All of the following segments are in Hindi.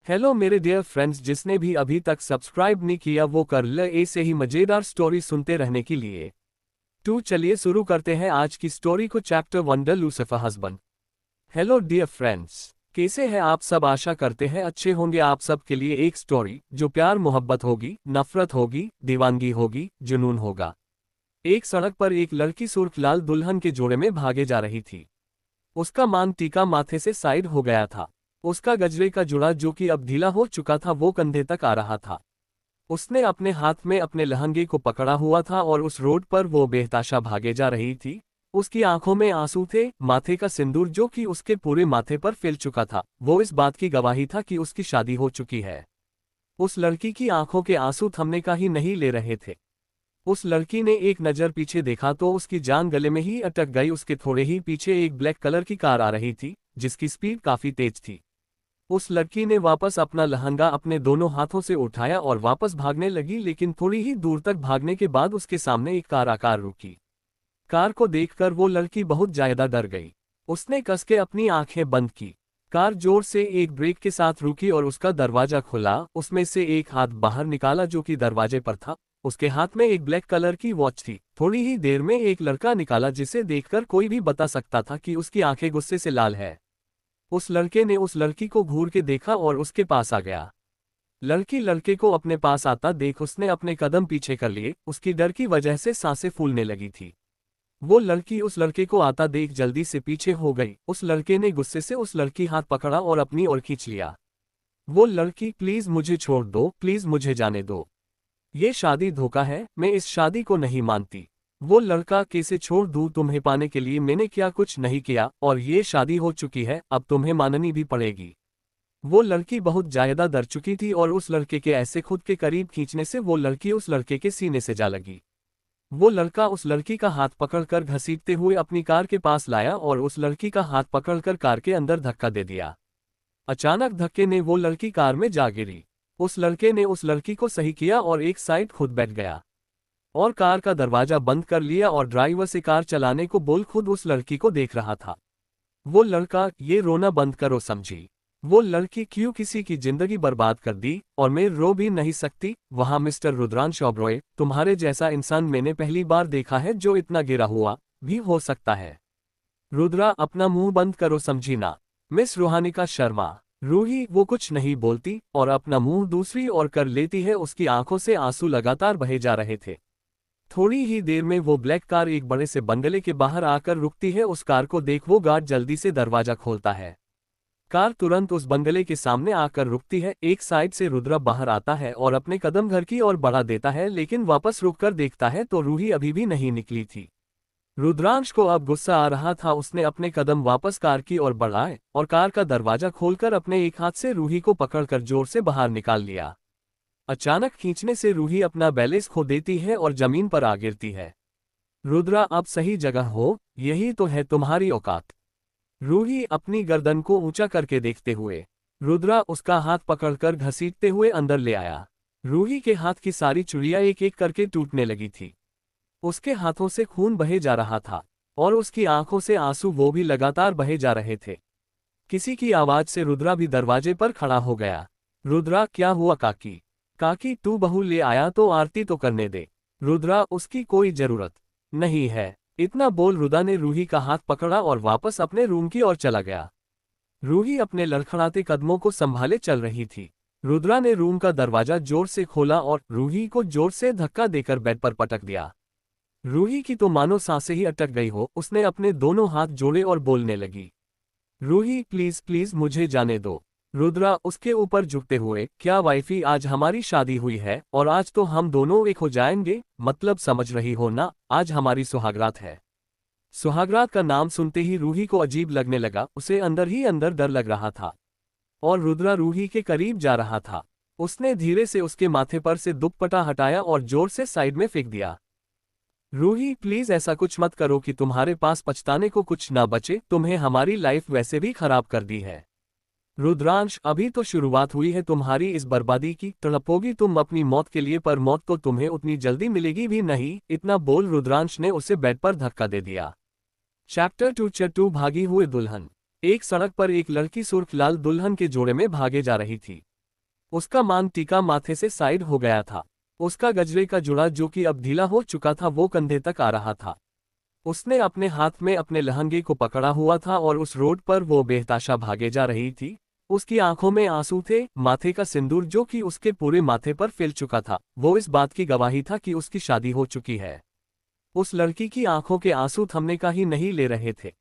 हेलो मेरे डियर फ्रेंड्स, जिसने भी अभी तक सब्सक्राइब नहीं किया वो कर ले ऐसे ही मजेदार स्टोरी सुनते रहने के लिए। तो चलिए शुरू करते हैं आज की स्टोरी को। Chapter 1 the Lucifer husband. Hello dear friends, कैसे हैं आप सब? आशा करते हैं अच्छे होंगे। आप सब के लिए एक स्टोरी जो प्यार मोहब्बत होगी, नफरत होगी, दीवानगी होगी, जुनून होगा। एक सड़क पर एक लड़की सुर्ख लाल दुल्हन के जोड़े में भागे जा रही थी। उसका मांग टीका माथे से साइड हो गया था। उसका गजरे का जुड़ा जो कि अब ढीला हो चुका था वो कंधे तक आ रहा था। उसने अपने हाथ में अपने लहंगे को पकड़ा हुआ था और उस रोड पर वो बेहताशा भागे जा रही थी। उसकी आंखों में आंसू थे। माथे का सिंदूर जो कि उसके पूरे माथे पर फैल चुका था वो इस बात की गवाही था कि उसकी शादी हो चुकी है। उस लड़की की आंखों के आंसू थमने का ही नहीं ले रहे थे। उस लड़की ने एक नज़र पीछे देखा तो उसकी जान गले में ही अटक गई। उसके थोड़े ही पीछे एक ब्लैक कलर की कार आ रही थी जिसकी स्पीड काफी तेज थी। उस लड़की ने वापस अपना लहंगा अपने दोनों हाथों से उठाया और वापस भागने लगी, लेकिन थोड़ी ही दूर तक भागने के बाद उसके सामने एक कार आकर रुकी। कार को देखकर वो लड़की बहुत ज्यादा डर गई। उसने कस के अपनी आंखें बंद की। कार जोर से एक ब्रेक के साथ रुकी और उसका दरवाजा खुला। उसमें से एक हाथ बाहर निकाला जो कि दरवाजे पर था। उसके हाथ में एक ब्लैक कलर की वॉच थी। थोड़ी ही देर में एक लड़का निकाला जिसे देखकर कोई भी बता सकता था कि उसकी आंखें गुस्से से लाल है। उस लड़के ने उस लड़की को घूर के देखा और उसके पास आ गया। लड़की लड़के को अपने पास आता देख उसने अपने कदम पीछे कर लिए। उसकी डर की वजह से सांसें फूलने लगी थी। वो लड़की उस लड़के को आता देख जल्दी से पीछे हो गई। उस लड़के ने गुस्से से उस लड़की हाथ पकड़ा और अपनी ओर खींच लिया। वो लड़की, प्लीज मुझे छोड़ दो, प्लीज मुझे जाने दो। ये शादी धोखा है, मैं इस शादी को नहीं मानती। वो लड़का, कैसे छोड़ दूं? तुम्हें पाने के लिए मैंने क्या कुछ नहीं किया और ये शादी हो चुकी है, अब तुम्हें माननी भी पड़ेगी। वो लड़की बहुत ज्यादा डर चुकी थी और उस लड़के के ऐसे खुद के करीब खींचने से वो लड़की उस लड़के के सीने से जा लगी। वो लड़का उस लड़की का हाथ पकड़कर घसीटते हुए अपनी कार के पास लाया और उस लड़की का हाथ पकड़कर कार के अंदर धक्का दे दिया। अचानक धक्के ने वो लड़की कार में जा गिरी। उस लड़के ने उस लड़की को सही किया और एक साइड खुद बैठ गया और कार का दरवाजा बंद कर लिया और ड्राइवर से कार चलाने को बोल खुद उस लड़की को देख रहा था। वो लड़का, ये रोना बंद करो, समझी? वो लड़की, क्यों किसी की जिंदगी बर्बाद कर दी और मैं रो भी नहीं सकती। वहां मिस्टर रुद्रांश ओबरॉय, तुम्हारे जैसा इंसान मैंने पहली बार देखा है जो इतना गिरा हुआ भी हो सकता है। रुद्रा, अपना मुंह बंद करो, समझी ना? मिस रूहानिका शर्मा। रूही, वो कुछ नहीं बोलती और अपना मुंह दूसरी ओर कर लेती है। उसकी आंखों से आंसू लगातार बहे जा रहे थे। थोड़ी ही देर में वो ब्लैक कार एक बड़े से बंगले के बाहर आकर रुकती है। उस कार को देख वो गार्ड जल्दी से दरवाजा खोलता है। कार तुरंत उस बंगले के सामने आकर रुकती है। एक साइड से रुद्रा बाहर आता है और अपने कदम घर की ओर बढ़ा देता है, लेकिन वापस रुककर देखता है तो रूही अभी भी नहीं निकली थी। रुद्रांश को अब गुस्सा आ रहा था। उसने अपने कदम वापस कार की ओर बढ़ाए और कार का दरवाजा खोलकर अपने एक हाथ से रूही को पकड़कर जोर से बाहर निकाल लिया। अचानक खींचने से रूही अपना बैलेंस खो देती है और जमीन पर आ गिरती है। रुद्रा, आप सही जगह हो, यही तो है तुम्हारी औकात। रूही अपनी गर्दन को ऊंचा करके देखते हुए रुद्रा उसका हाथ पकड़कर घसीटते हुए अंदर ले आया। रूही के हाथ की सारी चुड़ियां एक एक करके टूटने लगी थी। उसके हाथों से खून बहे जा रहा था और उसकी आंखों से आंसू वो भी लगातार बहे जा रहे थे। किसी की आवाज से रुद्रा भी दरवाजे पर खड़ा हो गया। रुद्रा, क्या हुआ काकी? काकी, तू बहू ले आया तो आरती तो करने दे। रुद्रा, उसकी कोई जरूरत नहीं है। इतना बोल रुद्रा ने रूही का हाथ पकड़ा और वापस अपने रूम की ओर चला गया। रूही अपने लड़खड़ाते कदमों को संभाले चल रही थी। रुद्रा ने रूम का दरवाजा जोर से खोला और रूही को जोर से धक्का देकर बेड पर पटक दिया। रूही की तो मानो सांसें ही अटक गई हो। उसने अपने दोनों हाथ जोड़े और बोलने लगी, रूही प्लीज प्लीज मुझे जाने दो। रुद्रा उसके ऊपर झुकते हुए, क्या वाइफी, आज हमारी शादी हुई है और आज तो हम दोनों एक हो जाएंगे, मतलब समझ रही हो ना, आज हमारी सुहागरात है। सुहागरात का नाम सुनते ही रूही को अजीब लगने लगा। उसे अंदर ही अंदर डर लग रहा था और रुद्रा रूही के करीब जा रहा था। उसने धीरे से उसके माथे पर से दुपट्टा हटाया और जोर से साइड में फेंक दिया। रूही प्लीज ऐसा कुछ मत करो कि तुम्हारे पास पछताने को कुछ ना बचे। तुम्हें हमारी लाइफ वैसे भी खराब कर दी है। रुद्रांश, अभी तो शुरुआत हुई है तुम्हारी इस बर्बादी की। तड़पोगी तुम अपनी मौत के लिए, पर मौत तो तुम्हें उतनी जल्दी मिलेगी भी नहीं। इतना बोल रुद्रांश ने उसे बेड पर धक्का दे दिया। चैप्टर 2 भागी हुए दुल्हन। एक सड़क पर एक लड़की सुर्ख लाल दुल्हन के जोड़े में भागे जा रही थी। उसका मांग टीका माथे से साइड हो गया था। उसका गजरे का जुड़ा जो कि अब ढीला हो चुका था वो कंधे तक आ रहा था। उसने अपने हाथ में अपने लहंगे को पकड़ा हुआ था और उस रोड पर वो बेहताशा भागे जा रही थी। उसकी आंखों में आंसू थे, माथे का सिंदूर जो कि उसके पूरे माथे पर फैल चुका था वो इस बात की गवाही था कि उसकी शादी हो चुकी है। उस लड़की की आंखों के आंसू थमने का ही नहीं ले रहे थे।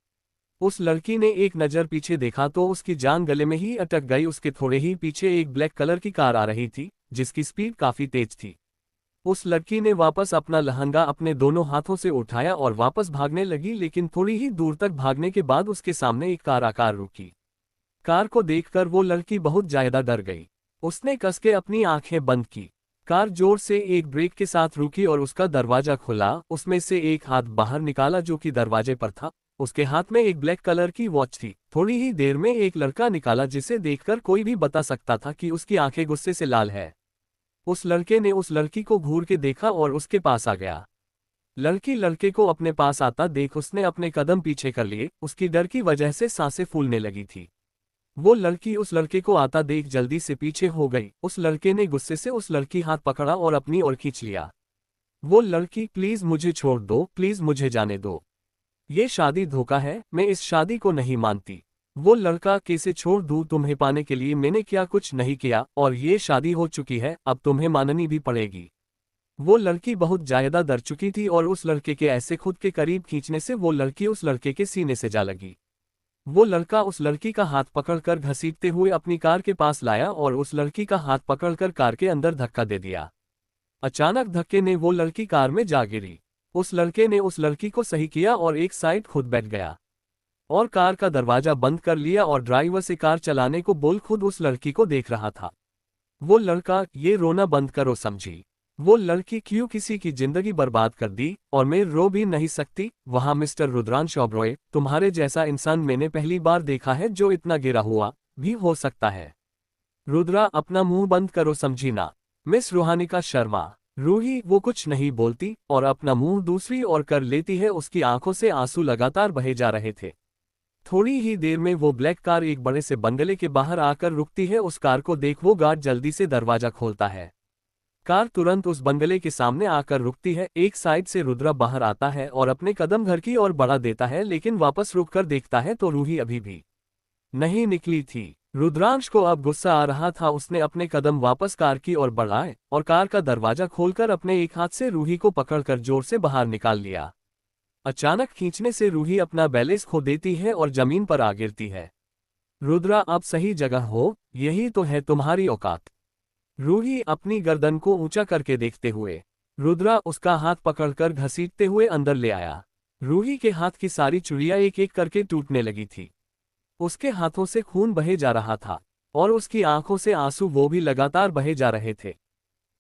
उस लड़की ने एक नज़र पीछे देखा तो उसकी जान गले में ही अटक गई। उसके थोड़े ही पीछे एक ब्लैक कलर की कार आ रही थी जिसकी स्पीड काफी तेज थी। उस लड़की ने वापस अपना लहंगा अपने दोनों हाथों से उठाया और वापस भागने लगी, लेकिन थोड़ी ही दूर तक भागने के बाद उसके सामने एक कार आकर रुकी। कार को देखकर वो लड़की बहुत ज्यादा डर गई। उसने कस के अपनी आंखें बंद की। कार जोर से एक ब्रेक के साथ रुकी और उसका दरवाजा खुला। उसमें से एक हाथ बाहर निकाला जो कि दरवाजे पर था। उसके हाथ में एक ब्लैक कलर की वॉच थी। थोड़ी ही देर में एक लड़का निकाला जिसे देखकर कोई भी बता सकता था कि उसकी आंखें गुस्से से लाल है। उस लड़के ने उस लड़की को घूर के देखा और उसके पास आ गया। लड़की लड़के को अपने पास आता देख उसने अपने कदम पीछे कर लिए। उसकी डर की वजह से सांसें फूलने लगी थी। वो लड़की उस लड़के को आता देख जल्दी से पीछे हो गई। उस लड़के ने गुस्से से उस लड़की हाथ पकड़ा और अपनी ओर खींच लिया। वो लड़की, प्लीज मुझे छोड़ दो, प्लीज मुझे जाने दो, ये शादी धोखा है, मैं इस शादी को नहीं मानती। वो लड़का, कैसे छोड़ दूं, तुम्हें पाने के लिए मैंने क्या कुछ नहीं किया और ये शादी हो चुकी है, अब तुम्हें माननी भी पड़ेगी। वो लड़की बहुत ज्यादा डर चुकी थी और उस लड़के के ऐसे खुद के करीब खींचने से वो लड़की उस लड़के के सीने से जा लगी। वो लड़का उस लड़की का हाथ पकड़कर घसीटते हुए अपनी कार के पास लाया और उस लड़की का हाथ पकड़कर कार के अंदर धक्का दे दिया। अचानक धक्के ने वो लड़की कार में जा गिरी। उस लड़के ने उस लड़की को सही किया और एक साइड खुद बैठ गया और कार का दरवाजा बंद कर लिया और ड्राइवर से कार चलाने को बोल खुद उस लड़की को देख रहा था। वो लड़का, ये रोना बंद करो, समझी। वो लड़की, क्यों किसी की जिंदगी बर्बाद कर दी, और मैं रो भी नहीं सकती। वहां मिस्टर रुद्रांश ओबरॉय, तुम्हारे जैसा इंसान मैंने पहली बार देखा है जो इतना गिरा हुआ भी हो सकता है। रुद्रा, अपना मुंह बंद करो, समझी ना। मिस रूहानिका शर्मा। रूही, वो कुछ नहीं बोलती और अपना मुंह दूसरी ओर कर लेती है। उसकी आंखों से आंसू लगातार बहे जा रहे थे। थोड़ी ही देर में वो ब्लैक कार एक बड़े से बंगले के बाहर आकर रुकती है। उस कार को देख वो गार्ड जल्दी से दरवाजा खोलता है। कार तुरंत उस बंगले के सामने आकर रुकती है। एक साइड से रुद्रा बाहर आता है और अपने कदम घर की ओर बढ़ा देता है, लेकिन वापस रुककर देखता है तो रूही अभी भी नहीं निकली थी। रुद्रांश को अब गुस्सा आ रहा था। उसने अपने कदम वापस कार की ओर बढ़ाए और कार का दरवाजा खोलकर अपने एक हाथ से रूही को पकड़कर जोर से बाहर निकाल लिया। अचानक खींचने से रूही अपना बैलेंस खो देती है और जमीन पर आ गिरती है। रुद्रा, आप सही जगह हो, यही तो है तुम्हारी औकात। रूही अपनी गर्दन को ऊंचा करके देखते हुए रुद्रा उसका हाथ पकड़कर घसीटते हुए अंदर ले आया। रूही के हाथ की सारी चूड़ियां एक एक करके टूटने लगी थी। उसके हाथों से खून बहे जा रहा था और उसकी आंखों से आंसू वो भी लगातार बहे जा रहे थे।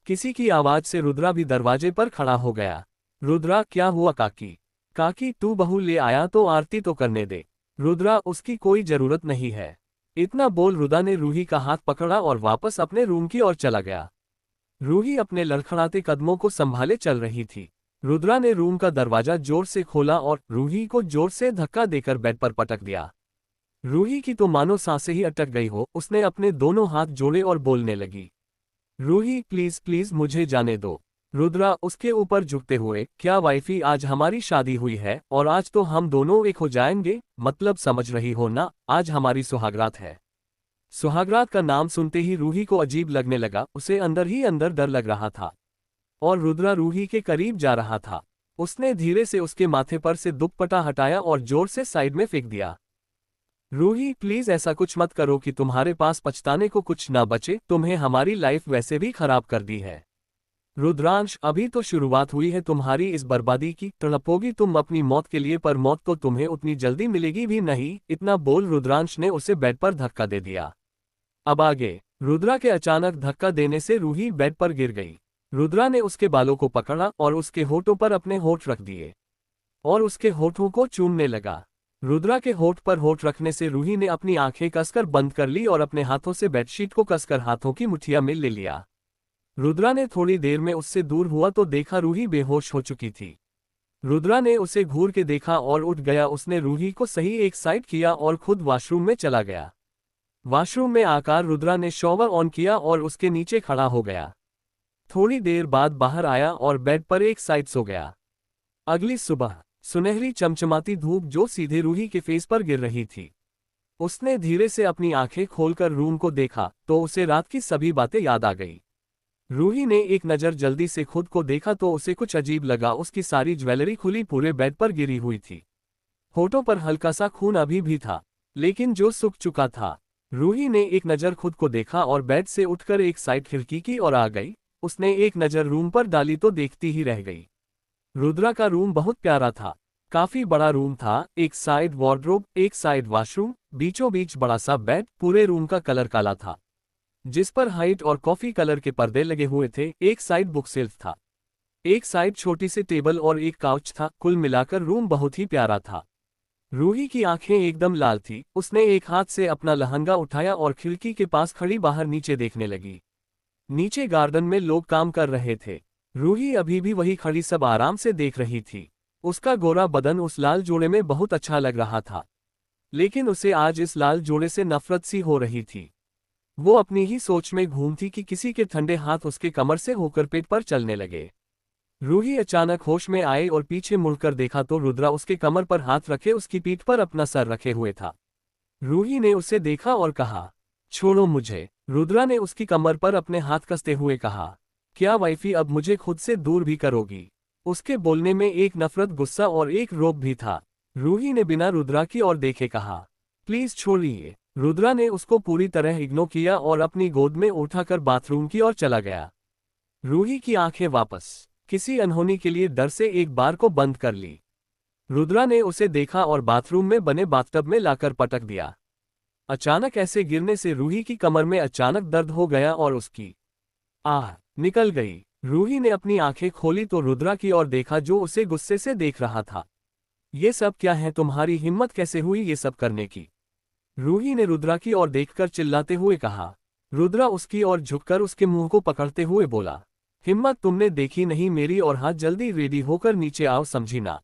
किसी की आवाज से रुद्रा भी दरवाजे पर खड़ा हो गया। रुद्रा, क्या हुआ काकी? काकी, तू बहू ले आया तो आरती तो करने दे। रुद्रा, उसकी कोई जरूरत नहीं है। इतना बोल रुद्रा ने रूही का हाथ पकड़ा और वापस अपने रूम की ओर चला गया। रूही अपने लड़खड़ाते कदमों को संभाले चल रही थी। रुद्रा ने रूम का दरवाजा जोर से खोला और रूही को जोर से धक्का देकर बेड पर पटक दिया। रूही की तो मानो सांसें ही अटक गई हो। उसने अपने दोनों हाथ जोड़े और बोलने लगी, रूही, प्लीज प्लीज मुझे जाने दो। रुद्रा उसके ऊपर झुकते हुए, क्या वाइफी, आज हमारी शादी हुई है और आज तो हम दोनों एक हो जाएंगे, मतलब समझ रही हो ना, आज हमारी सुहागरात है। सुहागरात का नाम सुनते ही रूही को अजीब लगने लगा। उसे अंदर ही अंदर डर लग रहा था और रुद्रा रूही के करीब जा रहा था। उसने धीरे से उसके माथे पर से दुपट्टा हटाया और जोर से साइड में फेंक दिया। रूही, प्लीज ऐसा कुछ मत करो कि तुम्हारे पास पछताने को कुछ ना बचे। तुम्हें हमारी लाइफ वैसे भी खराब कर दी है। रुद्रांश, अभी तो शुरुआत हुई है तुम्हारी इस बर्बादी की। तड़पोगी तुम अपनी मौत के लिए, पर मौत तो तुम्हें उतनी जल्दी मिलेगी भी नहीं। इतना बोल रुद्रांश ने उसे बेड पर धक्का दे दिया। अब आगे। रुद्रा के अचानक धक्का देने से रूही बेड पर गिर गई। रुद्रा ने उसके बालों को पकड़ा और उसके होठों पर अपने होठ रख दिए और उसके होठों को चूमने लगा। रुद्रा के होठ पर होठ रखने से रूही ने अपनी आंखें कसकर बंद कर ली और अपने हाथों से बेडशीट को कसकर हाथों की मुठ्ठियां में ले लिया। रुद्रा ने थोड़ी देर में उससे दूर हुआ तो देखा रूही बेहोश हो चुकी थी। रुद्रा ने उसे घूर के देखा और उठ गया। उसने रूही को सही एक साइड किया और खुद वॉशरूम में चला गया। वॉशरूम में आकर रुद्रा ने शॉवर ऑन किया और उसके नीचे खड़ा हो गया। थोड़ी देर बाद बाहर आया और बेड पर एक साइड सो गया। अगली सुबह सुनहरी चमचमाती धूप जो सीधे रूही के फेस पर गिर रही थी। उसने धीरे से अपनी आंखें खोलकर रूम को देखा तो उसे रात की सभी बातें याद आ गई। रूही ने एक नज़र जल्दी से खुद को देखा तो उसे कुछ अजीब लगा। उसकी सारी ज्वेलरी खुली पूरे बेड पर गिरी हुई थी। होठों पर हल्का सा खून अभी भी था, लेकिन जो सूख चुका था। रूही ने एक नज़र खुद को देखा और बेड से उठकर एक साइड खिड़की की ओर आ गई। उसने एक नज़र रूम पर डाली तो देखती ही रह गई। रुद्रा का रूम बहुत प्यारा था। काफी बड़ा रूम था, एक साइड वार्डरोब, एक साइड वॉशरूम, बीचों बीच बड़ा सा बेड। पूरे रूम का कलर काला था, जिस पर व्हाइट और कॉफी कलर के पर्दे लगे हुए थे। एक साइड बुक शेल्फ था, एक साइड छोटी सी टेबल और एक काउच था। कुल मिलाकर रूम बहुत ही प्यारा था। रूही की आंखें एकदम लाल थी। उसने एक हाथ से अपना लहंगा उठाया और खिड़की के पास खड़ी बाहर नीचे देखने लगी। नीचे गार्डन में लोग काम कर रहे थे। रूही अभी भी वही खड़ी सब आराम से देख रही थी। उसका गोरा बदन उस लाल जोड़े में बहुत अच्छा लग रहा था, लेकिन उसे आज इस लाल जोड़े से नफरत सी हो रही थी। वो अपनी ही सोच में घूम थी कि किसी के ठंडे हाथ उसके कमर से होकर पेट पर चलने लगे। रूही अचानक होश में आए और पीछे मुड़कर देखा तो रुद्रा उसके कमर पर हाथ रखे उसकी पीठ पर अपना सर रखे हुए था। रूही ने उसे देखा और कहा, छोड़ो मुझे। रुद्रा ने उसकी कमर पर अपने हाथ कसते हुए कहा, क्या वाइफी अब मुझे खुद से दूर भी करोगी? उसके बोलने में एक नफरत, गुस्सा और एक रोब भी था। रूही ने बिना रुद्रा की ओर देखे कहा, प्लीज छोड़िए। रुद्रा ने उसको पूरी तरह इग्नोर किया और अपनी गोद में उठाकर बाथरूम की ओर चला गया। रूही की आंखें वापस किसी अनहोनी के लिए डर से एक बार को बंद कर ली। रुद्रा ने उसे देखा और बाथरूम में बने बाथटब में लाकर पटक दिया। अचानक ऐसे गिरने से रूही की कमर में अचानक दर्द हो गया और उसकी आह निकल गई। रूही ने अपनी आंखें खोली तो रुद्रा की ओर देखा जो उसे गुस्से से देख रहा था। ये सब क्या है? तुम्हारी हिम्मत कैसे हुई ये सब करने की? रूही ने रुद्रा की ओर देखकर चिल्लाते हुए कहा। रुद्रा उसकी ओर झुककर उसके मुंह को पकड़ते हुए बोला, हिम्मत तुमने देखी नहीं मेरी? और हाथ जल्दी रेडी होकर नीचे आओ, समझी ना?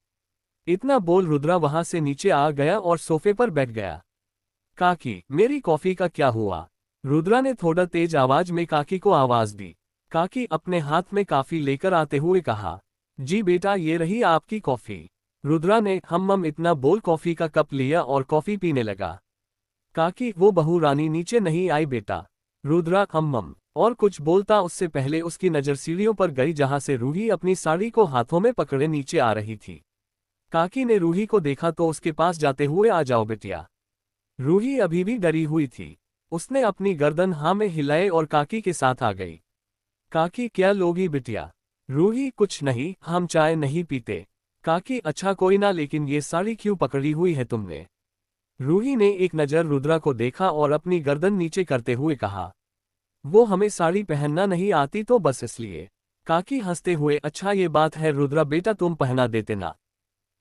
इतना बोल रुद्रा वहां से नीचे आ गया और सोफे पर बैठ गया। काकी, मेरी कॉफी का क्या हुआ? रुद्रा ने थोड़ा तेज आवाज में काकी को आवाज दी। काकी अपने हाथ में कॉफी लेकर आते हुए कहा, जी बेटा ये रही आपकी कॉफी। रुद्रा ने हम इतना बोल कॉफी का कप लिया और कॉफी पीने लगा। काकी, वो बहू रानी नीचे नहीं आई बेटा? रुद्रा हम और कुछ बोलता उससे पहले उसकी नजर सीढ़ियों पर गई जहां से रूही अपनी साड़ी को हाथों में पकड़े नीचे आ रही थी। काकी ने रूही को देखा तो उसके पास जाते हुए, आ जाओ बेटिया। रूही अभी भी डरी हुई थी। उसने अपनी गर्दन हाँ में हिलाए और काकी के साथ आ गई। काकी, क्या लोगी बिटिया? रूही, कुछ नहीं, हम चाय नहीं पीते। काकी, अच्छा कोई ना, लेकिन ये साड़ी क्यों पकड़ी हुई है तुमने? रूही ने एक नज़र रुद्रा को देखा और अपनी गर्दन नीचे करते हुए कहा, वो हमें साड़ी पहनना नहीं आती तो बस इसलिए। काकी हंसते हुए, अच्छा ये बात है रुद्रा बेटा, तुम पहना देते ना?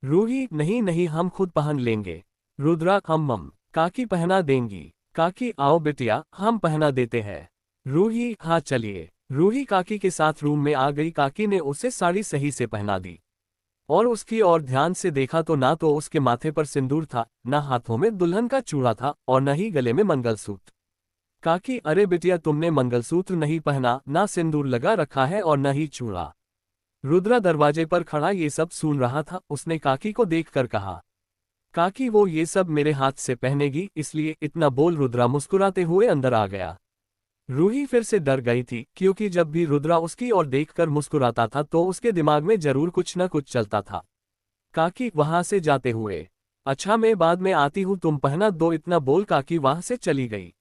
रूही, नहीं नहीं हम खुद पहन लेंगे। रुद्रा, हम काकी पहना देंगी। काकी, आओ बिटिया हम पहना देते हैं। रूही, हाँ चलिए। रूही काकी के साथ रूम में आ गई। काकी ने उसे साड़ी सही से पहना दी और उसकी ओर ध्यान से देखा तो ना तो उसके माथे पर सिंदूर था, ना हाथों में दुल्हन का चूड़ा था और न ही गले में मंगलसूत्र। काकी, अरे बिटिया तुमने मंगलसूत्र नहीं पहना, ना सिंदूर लगा रखा है और न ही चूड़ा। रुद्रा दरवाजे पर खड़ा ये सब सुन रहा था। उसने काकी को देखकर कहा, काकी वो ये सब मेरे हाथ से पहनेगी इसलिए। इतना बोल रुद्रा मुस्कुराते हुए अंदर आ गया। रूही फिर से डर गई थी, क्योंकि जब भी रुद्रा उसकी ओर देखकर मुस्कुराता था तो उसके दिमाग में जरूर कुछ न कुछ चलता था। काकी वहां से जाते हुए, अच्छा मैं बाद में आती हूँ, तुम पहना दो, इतना बोल काकी वहां से चली गई।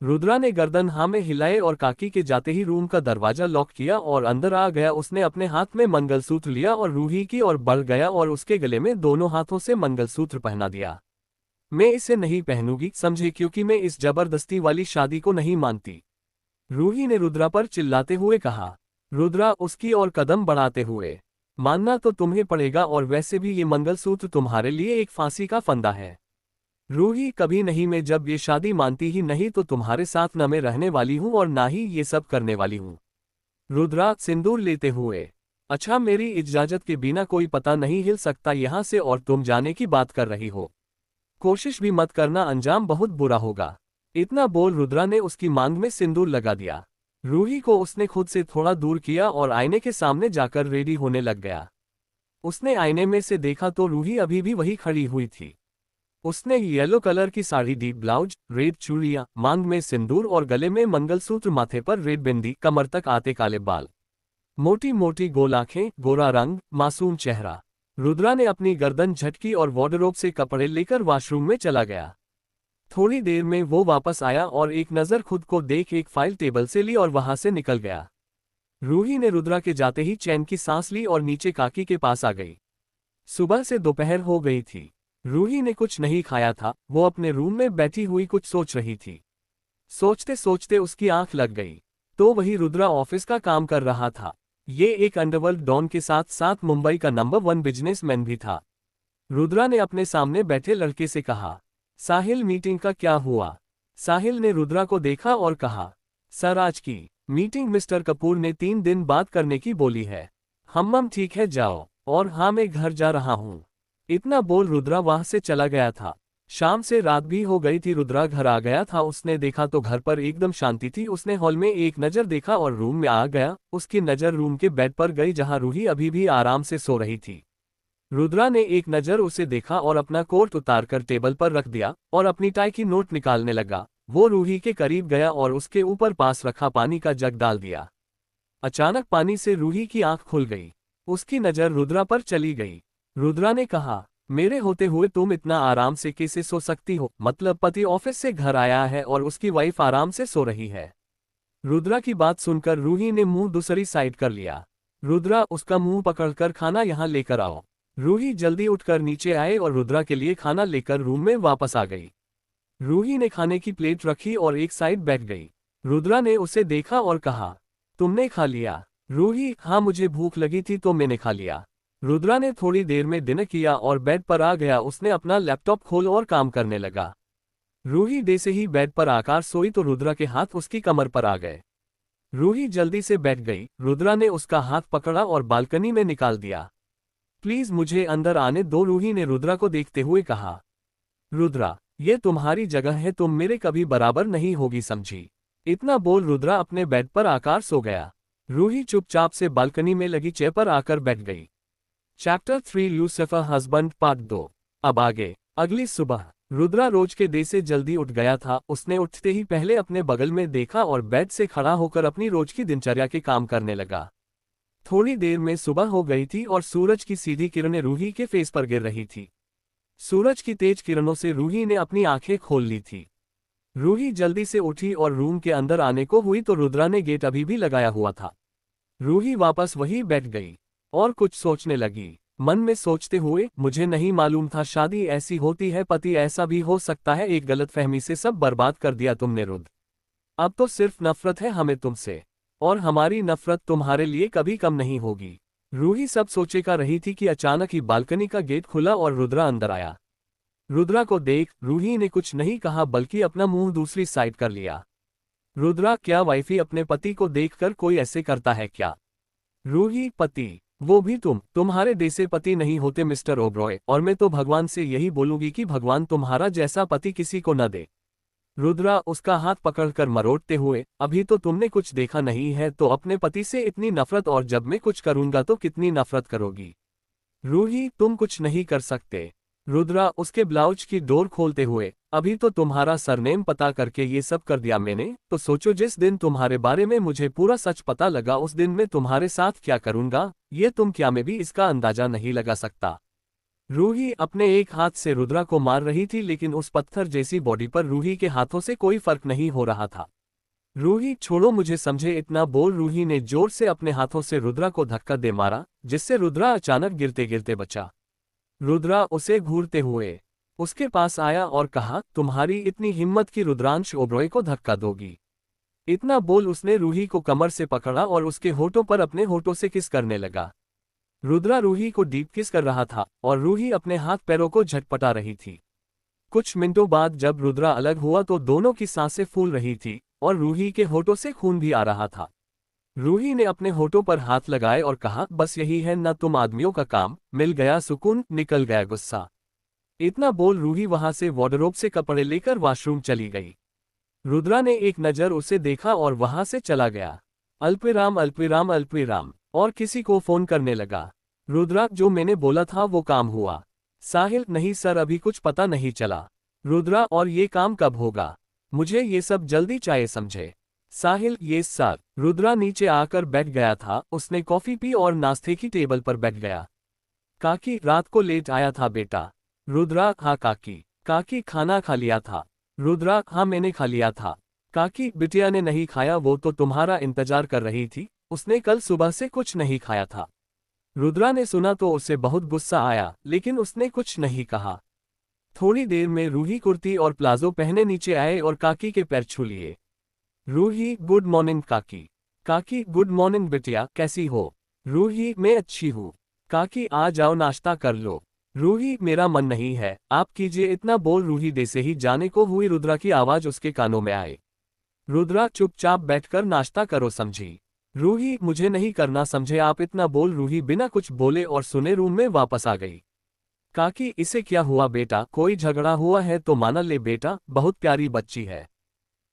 रुद्रा ने गर्दन हाँ में हिलाए और काकी के जाते ही रूम का दरवाजा लॉक किया और अंदर आ गया। उसने अपने हाथ में मंगलसूत्र लिया और रूही की ओर बढ़ गया और उसके गले में दोनों हाथों से मंगलसूत्र पहना दिया। मैं इसे नहीं पहनूंगी समझे, क्योंकि मैं इस जबरदस्ती वाली शादी को नहीं मानती। रूही ने रुद्रा पर चिल्लाते हुए कहा। रुद्रा उसकी ओर कदम बढ़ाते हुए, मानना तो तुम्हें पड़ेगा और वैसे भी ये मंगलसूत्र तुम्हारे लिए एक फांसी का फंदा है। रूही, कभी नहीं, मैं जब ये शादी मानती ही नहीं तो तुम्हारे साथ न मैं रहने वाली हूँ और ना ही ये सब करने वाली हूँ। रुद्रा सिंदूर लेते हुए, अच्छा मेरी इजाजत के बिना कोई पता नहीं हिल सकता यहाँ से और तुम जाने की बात कर रही हो। कोशिश भी मत करना, अंजाम बहुत बुरा होगा। इतना बोल रुद्रा ने उसकी मांग में सिंदूर लगा दिया। रूही को उसने खुद से थोड़ा दूर किया और आईने के सामने जाकर रेडी होने लग गया। उसने आईने में से देखा तो रूही अभी भी वही खड़ी हुई थी। उसने येलो कलर की साड़ी, डीप ब्लाउज, रेड चूड़ियां, मांग में सिंदूर और गले में मंगलसूत्र, माथे पर रेड बिंदी, कमर तक आते काले बाल, मोटी मोटी गोल आंखें, गोरा रंग, मासूम चेहरा। रुद्रा ने अपनी गर्दन झटकी और वार्डरोब से कपड़े लेकर वॉशरूम में चला गया। थोड़ी देर में वो वापस आया और एक नज़र खुद को देख एक फाइल टेबल से ली और वहां से निकल गया। रूही ने रुद्रा के जाते ही चैन की सांस ली और नीचे काकी के पास आ गई। सुबह से दोपहर हो गई थी। रूही ने कुछ नहीं खाया था। वो अपने रूम में बैठी हुई कुछ सोच रही थी। सोचते सोचते उसकी आंख लग गई तो वही रुद्रा ऑफिस का काम कर रहा था। ये एक अंडरवर्ल्ड डॉन के साथ साथ मुंबई का नंबर 1 बिजनेसमैन भी था। रुद्रा ने अपने सामने बैठे लड़के से कहा, साहिल, मीटिंग का क्या हुआ? साहिल ने रुद्रा को देखा और कहा, सर आज की मीटिंग मिस्टर कपूर ने 3 दिन बाद करने की बोली है। हम ठीक है, जाओ। और हाँ, मैं घर जा रहा हूँ। इतना बोल रुद्रा वहां से चला गया था। शाम से रात भी हो गई थी। रुद्रा घर आ गया था। उसने देखा तो घर पर एकदम शांति थी। उसने हॉल में एक नज़र देखा और रूम में आ गया। उसकी नज़र रूम के बेड पर गई जहां रूही अभी भी आराम से सो रही थी। रुद्रा ने एक नज़र उसे देखा और अपना कोट उतारकर टेबल पर रख दिया और अपनी टाई की नोट निकालने लगा। वो रूही के करीब गया और उसके ऊपर पास रखा पानी का जग डाल दिया। अचानक पानी से रूही की आंख खुल गई। उसकी नज़र रुद्रा पर चली गई। रुद्रा ने कहा, मेरे होते हुए तुम इतना आराम से कैसे सो सकती हो? मतलब पति ऑफिस से घर आया है और उसकी वाइफ आराम से सो रही है। रुद्रा की बात सुनकर रूही ने मुंह दूसरी साइड कर लिया। रुद्रा, उसका मुंह पकड़कर खाना यहाँ लेकर आओ। रूही जल्दी उठकर नीचे आए और रुद्रा के लिए खाना लेकर रूम में वापस आ गई। रूही ने खाने की प्लेट रखी और एक साइड बैठ गई। रुद्रा ने उसे देखा और कहा, तुमने खा लिया? रूही, हाँ, मुझे भूख लगी थी तो मैंने खा लिया। रुद्रा ने थोड़ी देर में डिनर किया और बेड पर आ गया। उसने अपना लैपटॉप खोल और काम करने लगा। रूही जैसे ही बेड पर आकर सोई तो रुद्रा के हाथ उसकी कमर पर आ गए। रूही जल्दी से बैठ गई। रुद्रा ने उसका हाथ पकड़ा और बालकनी में निकाल दिया। प्लीज मुझे अंदर आने दो, रूही ने रुद्रा को देखते हुए कहा। रुद्रा, ये तुम्हारी जगह है, तुम मेरे कभी बराबर नहीं होगी, समझी? इतना बोल रुद्रा अपने बेड पर आकर सो गया। रूही चुपचाप से बालकनी में लगी चेयर पर आकर बैठ गई। Chapter 3 Lucifer husband part 2। अब आगे। अगली सुबह रुद्रा रोज के डे से जल्दी उठ गया था। उसने उठते ही पहले अपने बगल में देखा और बेड से खड़ा होकर अपनी रोज की दिनचर्या के काम करने लगा। थोड़ी देर में सुबह हो गई थी और सूरज की सीधी किरणें रूही के फेस पर गिर रही थी। सूरज की तेज किरणों से रूही ने अपनी आंखें खोल ली थी। रूही जल्दी से उठी और रूम के अंदर आने को हुई तो रुद्रा ने गेट अभी भी लगाया हुआ था। रूही वापस वहीं बैठ गई और कुछ सोचने लगी। मन में सोचते हुए, मुझे नहीं मालूम था शादी ऐसी होती है, पति ऐसा भी हो सकता है। एक गलतफहमी से सब बर्बाद कर दिया तुमने रुद्र। अब तो सिर्फ नफरत है हमें तुमसे, और हमारी नफरत तुम्हारे लिए कभी कम नहीं होगी। रूही सब सोचे का रही थी कि अचानक ही बालकनी का गेट खुला और रुद्रा अंदर आया। रुद्रा को देख रूही ने कुछ नहीं कहा बल्कि अपना मुंह दूसरी साइड कर लिया। रुद्रा, क्या वाइफी अपने पति को देखकर कोई ऐसे करता है क्या? रूही, पति? वो भी तुम्हारे जैसे पति नहीं होते मिस्टर ओबरॉय, और मैं तो भगवान से यही बोलूंगी कि भगवान तुम्हारा जैसा पति किसी को न दे। रुद्रा उसका हाथ पकड़कर मरोड़ते हुए, अभी तो तुमने कुछ देखा नहीं है तो अपने पति से इतनी नफरत, और जब मैं कुछ करूंगा तो कितनी नफरत करोगी। रूही, तुम कुछ नहीं कर सकते। रुद्रा उसके ब्लाउज की डोर खोलते हुए, अभी तो तुम्हारा सरनेम पता करके ये सब कर दिया मैंने, तो सोचो जिस दिन तुम्हारे बारे में मुझे पूरा सच पता लगा उस दिन मैं तुम्हारे साथ क्या करूंगा, ये तुम क्या मैं भी इसका अंदाजा नहीं लगा सकता। रूही अपने एक हाथ से रुद्रा को मार रही थी लेकिन उस पत्थर जैसी बॉडी पर रूही के हाथों से कोई फर्क नहीं हो रहा था। रूही, छोड़ो मुझे, समझे? इतना बोल रूही ने जोर से अपने हाथों से रुद्रा को धक्का दे मारा जिससे रुद्रा अचानक गिरते गिरते बचा। रुद्रा उसे घूरते हुए उसके पास आया और कहा, तुम्हारी इतनी हिम्मत कि रुद्रांश ओबरॉय को धक्का दोगी? इतना बोल उसने रूही को कमर से पकड़ा और उसके होठों पर अपने होठों से किस करने लगा। रुद्रा रूही को डीप किस कर रहा था और रूही अपने हाथ पैरों को झटपटा रही थी। कुछ मिनटों बाद जब रुद्रा अलग हुआ तो दोनों की सांसें फूल रही थी और रूही के होठों से खून भी आ रहा था। रूही ने अपने होठों पर हाथ लगाए और कहा, बस यही है ना तुम आदमियों का काम, मिल गया सुकून, निकल गया गुस्सा। इतना बोल रूही वहां से वार्डरोब से कपड़े लेकर वॉशरूम चली गई। रुद्रा ने एक नज़र उसे देखा और वहां से चला गया। अल्पविराम अल्पविराम अल्पविराम और किसी को फोन करने लगा। रुद्रा, जो मैंने बोला था वो काम हुआ? साहिल, नहीं सर, अभी कुछ पता नहीं चला। रुद्रा, और ये काम कब होगा? मुझे ये सब जल्दी चाहिए, समझे? साहिल, ये सर। रुद्रा नीचे आकर बैठ गया था। उसने कॉफी पी और नाश्ते की टेबल पर बैठ गया। काकी, रात को लेट आया था बेटा। रुद्रा, हाँ काकी। काकी, खाना खा लिया था? रुद्रा, हाँ मैंने खा लिया था। काकी, बिटिया ने नहीं खाया, वो तो तुम्हारा इंतजार कर रही थी, उसने कल सुबह से कुछ नहीं खाया था। रुद्रा ने सुना तो उसे बहुत गुस्सा आया, लेकिन उसने कुछ नहीं कहा। थोड़ी देर में रूही कुर्ती और प्लाजो पहने नीचे आए और काकी के पैर छू लिए। रूही, गुड मॉर्निंग काकी। काकी, गुड मॉर्निंग बिटिया, कैसी हो? रूही, मैं अच्छी हूँ। काकी, आ जाओ नाश्ता कर लो। रूही, मेरा मन नहीं है, आप कीजिए। इतना बोल रूही दे से ही जाने को हुई रुद्रा की आवाज उसके कानों में आए। रुद्रा, चुपचाप बैठकर नाश्ता करो, समझी? रूही, मुझे नहीं करना, समझे आप? इतना बोल रूही बिना कुछ बोले और सुने रूम में वापस आ गई। काकी, इसे क्या हुआ बेटा? कोई झगड़ा हुआ है तो माना ले बेटा, बहुत प्यारी बच्ची है।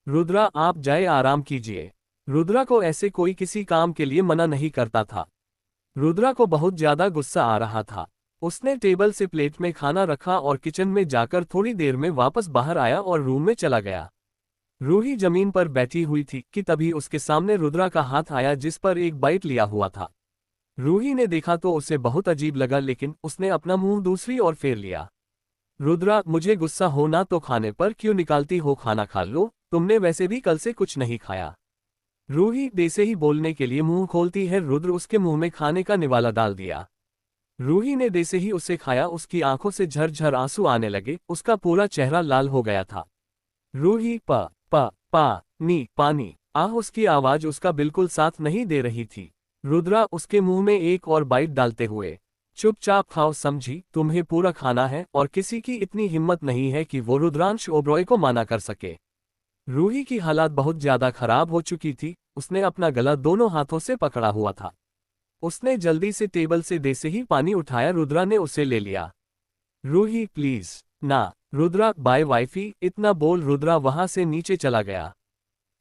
रुद्रा, आप जाए आराम कीजिए। रुद्रा को ऐसे कोई किसी काम के लिए मना नहीं करता था। रुद्रा को बहुत ज्यादा गुस्सा आ रहा था। उसने टेबल से प्लेट में खाना रखा और किचन में जाकर थोड़ी देर में वापस बाहर आया और रूम में चला गया। रूही जमीन पर बैठी हुई थी कि तभी उसके सामने रुद्रा का हाथ आया जिस पर एक बाइट लिया हुआ था। रूही ने देखा तो उसे बहुत अजीब लगा, लेकिन उसने अपना मुंह दूसरी ओर फेर लिया। रुद्रा, मुझे गुस्सा हो ना तो खाने पर क्यों निकालती हो? खाना खा लो, तुमने वैसे भी कल से कुछ नहीं खाया। रूही जैसे ही बोलने के लिए मुंह खोलती है, रुद्र उसके मुंह में खाने का निवाला डाल दिया। रूही ने जैसे ही उसे खाया, उसकी आंखों से झरझर आंसू आने लगे, उसका पूरा चेहरा लाल हो गया था। रूही, प प पा नी पानी, आह, उसकी आवाज उसका बिल्कुल साथ नहीं दे रही थी। रुद्रा उसके मुंह में एक और बाइट डालते हुए, चुपचाप खाओ, समझी? तुम्हें पूरा खाना है और किसी की इतनी हिम्मत नहीं है कि वो रुद्रांश ओबरॉय को माना कर सके। रूही की हालत बहुत ज्यादा खराब हो चुकी थी। उसने अपना गला दोनों हाथों से पकड़ा हुआ था। उसने जल्दी से टेबल से जैसे ही पानी उठाया, रुद्रा ने उसे ले लिया। रूही, प्लीज ना। रुद्रा, बाय वाइफी, इतना बोल रुद्रा वहां से नीचे चला गया।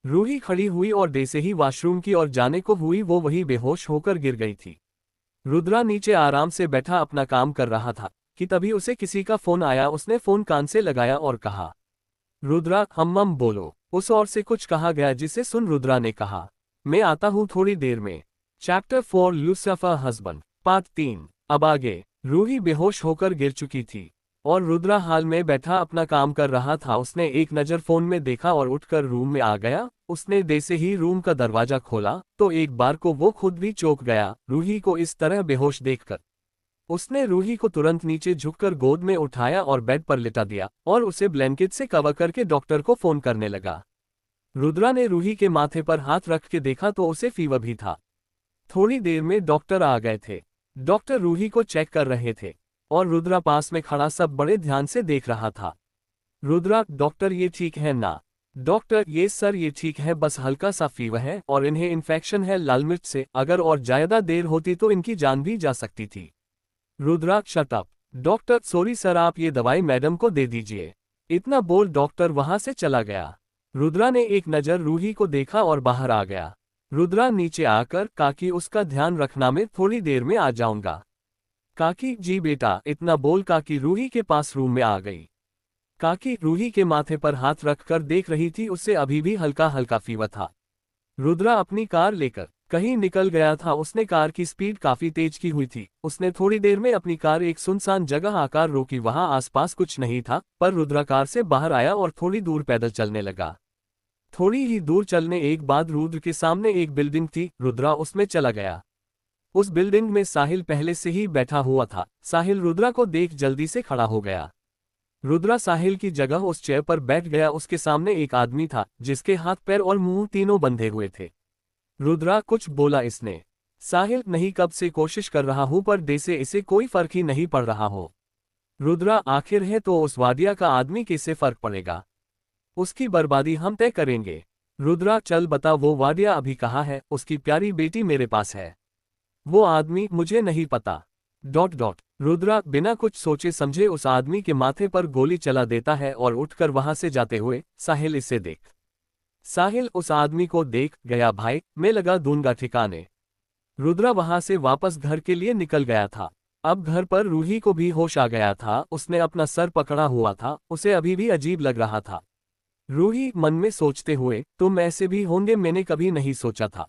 रूही खड़ी हुई और जैसे ही वॉशरूम की ओर जाने को हुई, वो वही बेहोश होकर गिर गई थी। रुद्रा नीचे आराम से बैठा अपना काम कर रहा था कि तभी उसे किसी का फोन आया। उसने फोन कान से लगाया और कहा, रुद्रा, हम बोलो। उस ओर से कुछ कहा गया जिसे सुन रुद्रा ने कहा, मैं आता हूँ थोड़ी देर में। Chapter 4 Lucifer husband part 3। अब आगे। रूही बेहोश होकर गिर चुकी थी और रुद्रा हाल में बैठा अपना काम कर रहा था। उसने एक नज़र फोन में देखा और उठकर रूम में आ गया। उसने जैसे ही रूम का दरवाजा खोला तो एक बार को वो खुद भी चौंक गया, रूही को इस तरह बेहोश देखकर। उसने रूही को तुरंत नीचे झुककर गोद में उठाया और बेड पर लिटा दिया और उसे ब्लैंकेट से कवर करके डॉक्टर को फोन करने लगा। रुद्रा ने रूही के माथे पर हाथ रख के देखा तो उसे फीवर भी था। थोड़ी देर में डॉक्टर आ गए थे। डॉक्टर रूही को चेक कर रहे थे और रुद्रा पास में खड़ा सब बड़े ध्यान से देख रहा था। रुद्रा, डॉक्टर ये ठीक है ना? डॉक्टर, ये सर ये ठीक है, बस हल्का सा फीवर है और इन्हें इन्फेक्शन है लाल मिर्च से, अगर और ज्यादा देर होती तो इनकी जान भी जा सकती थी। Rudra, shut up. Doctor, sorry sir, आप ये दवाई मैडम को दे दीजिए। इतना बोल डॉक्टर वहां से चला गया। रुद्रा ने एक नज़र रूही को देखा और बाहर आ गया। रुद्रा नीचे आकर, काकी उसका ध्यान रखना, मैं थोड़ी देर में आ जाऊंगा। काकी, जी बेटा। इतना बोल काकी रूही के पास रूम में आ गई। काकी रूही के माथे पर हाथ रखकर देख रही थी, उससे अभी भी हल्का हल्का फीवर था। रुद्रा अपनी कार लेकर कहीं निकल गया था। उसने कार की स्पीड काफी तेज की हुई थी। उसने थोड़ी देर में अपनी कार एक सुनसान जगह आकर रोकी। वहां आसपास कुछ नहीं था, पर रुद्रा कार से बाहर आया और थोड़ी दूर पैदल चलने लगा। थोड़ी ही दूर चलने एक बाद रुद्र के सामने एक बिल्डिंग थी। रुद्रा उसमें चला गया। उस बिल्डिंग में साहिल पहले से ही बैठा हुआ था। साहिल रुद्रा को देख जल्दी से खड़ा हो गया। रुद्रा साहिल की जगह उस चेयर पर बैठ गया। उसके सामने एक आदमी था जिसके हाथ पैर और मुंह तीनों बंधे हुए थे। रुद्रा, कुछ बोला इसने? साहिल, नहीं, कब से कोशिश कर रहा हूं पर जैसे इसे कोई फर्क ही नहीं पड़ रहा हो। रुद्रा, आखिर है तो उस वादिया का आदमी किससे फर्क पड़ेगा? उसकी बर्बादी हम तय करेंगे। रुद्रा, चल बता, वो वादिया अभी कहाँ है? उसकी प्यारी बेटी मेरे पास है। वो आदमी मुझे नहीं पता। ... रुद्रा बिना कुछ सोचे समझे उस आदमी के माथे पर गोली चला देता है और उठकर वहां से जाते हुए, साहिल इसे देख साहिल उस आदमी को देख गया, भाई मैं लगा दूंगा ठिकाने। रुद्रा वहां से वापस घर के लिए निकल गया था। अब घर पर रूही को भी होश आ गया था, उसने अपना सर पकड़ा हुआ था, उसे अभी भी अजीब लग रहा था। रूही मन में सोचते हुए, तुम ऐसे भी होंगे, मैंने कभी नहीं सोचा था।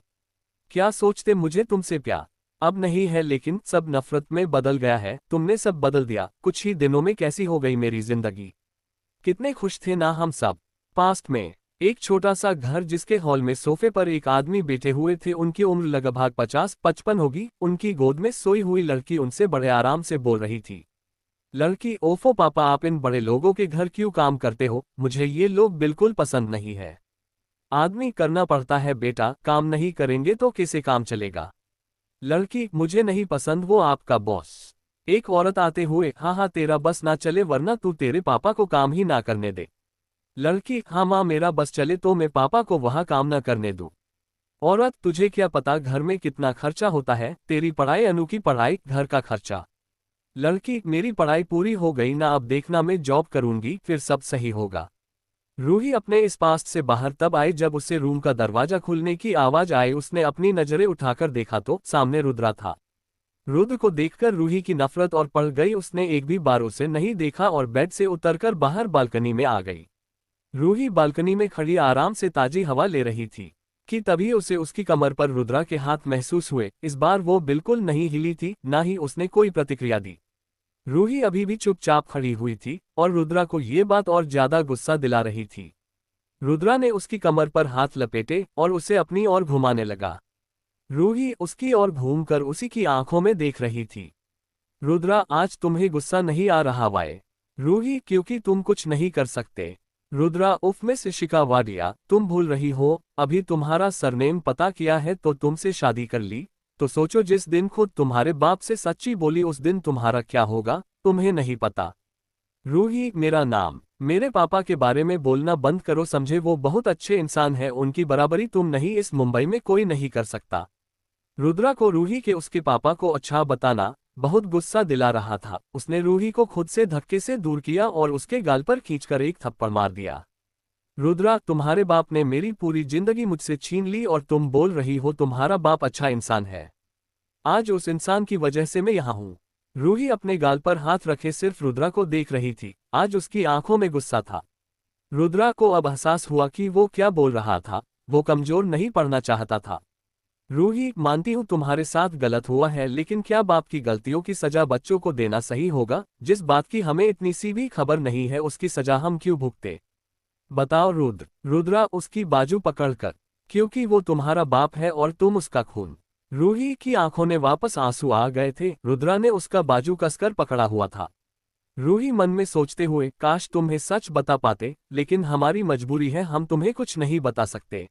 क्या सोचते मुझे तुमसे प्यार अब नहीं है, लेकिन सब नफरत में बदल गया है, तुमने सब बदल दिया। कुछ ही दिनों में कैसी हो गई मेरी जिंदगी। कितने खुश थे ना हम सब। पास्ट में एक छोटा सा घर जिसके हॉल में सोफे पर एक आदमी बैठे हुए थे, उनकी उम्र लगभग 50-55 होगी। उनकी गोद में सोई हुई लड़की उनसे बड़े आराम से बोल रही थी। लड़की, ओफो पापा आप इन बड़े लोगों के घर क्यों काम करते हो, मुझे ये लोग बिल्कुल पसंद नहीं है। आदमी, करना पड़ता है बेटा, काम नहीं करेंगे तो कैसे काम चलेगा। लड़की, मुझे नहीं पसंद वो आपका बॉस। एक औरत आते हुए, हाँ हाँ तेरा बस ना चले वरना तू तेरे पापा को काम ही ना करने दे। लड़की, हाँ माँ मेरा बस चले तो मैं पापा को वहाँ काम ना करने दूँ। औरत, तुझे क्या पता घर में कितना खर्चा होता है, तेरी पढ़ाई, अनु की पढ़ाई, घर का खर्चा। लड़की, मेरी पढ़ाई पूरी हो गई ना, अब देखना मैं जॉब करूंगी फिर सब सही होगा। रूही अपने इस पास्ट से बाहर तब आई जब उसे रूम का दरवाजा खुलने की आवाज आई। उसने अपनी नजरें उठाकर देखा तो सामने रुद्रा था। रुद्र को देखकर रूही की नफरत और पड़ गई, उसने एक भी बार उसे नहीं देखा और बेड से उतरकर बाहर बालकनी में आ गई। रूही बालकनी में खड़ी आराम से ताजी हवा ले रही थी कि तभी उसे उसकी कमर पर रुद्रा के हाथ महसूस हुए। इस बार वो बिल्कुल नहीं हिली थी, ना ही उसने कोई प्रतिक्रिया दी। रूही अभी भी चुपचाप खड़ी हुई थी और रुद्रा को ये बात और ज्यादा गुस्सा दिला रही थी। रुद्रा ने उसकी कमर पर हाथ लपेटे और उसे अपनी ओर घुमाने लगा। रूही उसकी ओर घूमकर उसी की आंखों में देख रही थी। रुद्रा, आज तुम्हें गुस्सा नहीं आ रहा वाए। रूही, क्योंकि तुम कुछ नहीं कर सकते। रुद्रा उफ में से शिकवा दिया, तुम भूल रही हो, अभी तुम्हारा सरनेम पता किया है तो तुमसे शादी कर ली। तो सोचो जिस दिन खुद तुम्हारे बाप से सच्ची बोली उस दिन तुम्हारा क्या होगा, तुम्हें नहीं पता। रूही, मेरा नाम, मेरे पापा के बारे में बोलना बंद करो समझे, वो बहुत अच्छे इंसान है, उनकी बराबरी तुम नहीं, इस मुंबई में कोई नहीं कर सकता। रुद्रा को रूही के उसके पापा को अच्छा बताना बहुत गुस्सा दिला रहा था। उसने रूही को खुद से धक्के से दूर किया और उसके गाल पर खींचकर एक थप्पड़ मार दिया। रुद्रा, तुम्हारे बाप ने मेरी पूरी जिंदगी मुझसे छीन ली और तुम बोल रही हो तुम्हारा बाप अच्छा इंसान है। आज उस इंसान की वजह से मैं यहाँ हूँ। रूही अपने गाल पर हाथ रखे सिर्फ रुद्रा को देख रही थी। आज उसकी आंखों में गुस्सा था। रुद्रा को अब एहसास हुआ कि वो क्या बोल रहा था। वो कमजोर नहीं पड़ना चाहता था। रूही, मानती हूँ तुम्हारे साथ गलत हुआ है, लेकिन क्या बाप की गलतियों की सजा बच्चों को देना सही होगा। जिस बात की हमें इतनी सी भी खबर नहीं है उसकी सजा हम क्यों भुगते, बताओ रुद्र। रुद्रा उसकी बाजू पकड़कर, क्योंकि वो तुम्हारा बाप है और तुम उसका खून। रूही की आंखों में वापस आंसू आ गए थे। रुद्रा ने उसका बाजू कसकर पकड़ा हुआ था। रूही मन में सोचते हुए, काश तुम्हें सच बता पाते, लेकिन हमारी मजबूरी है, हम तुम्हें कुछ नहीं बता सकते।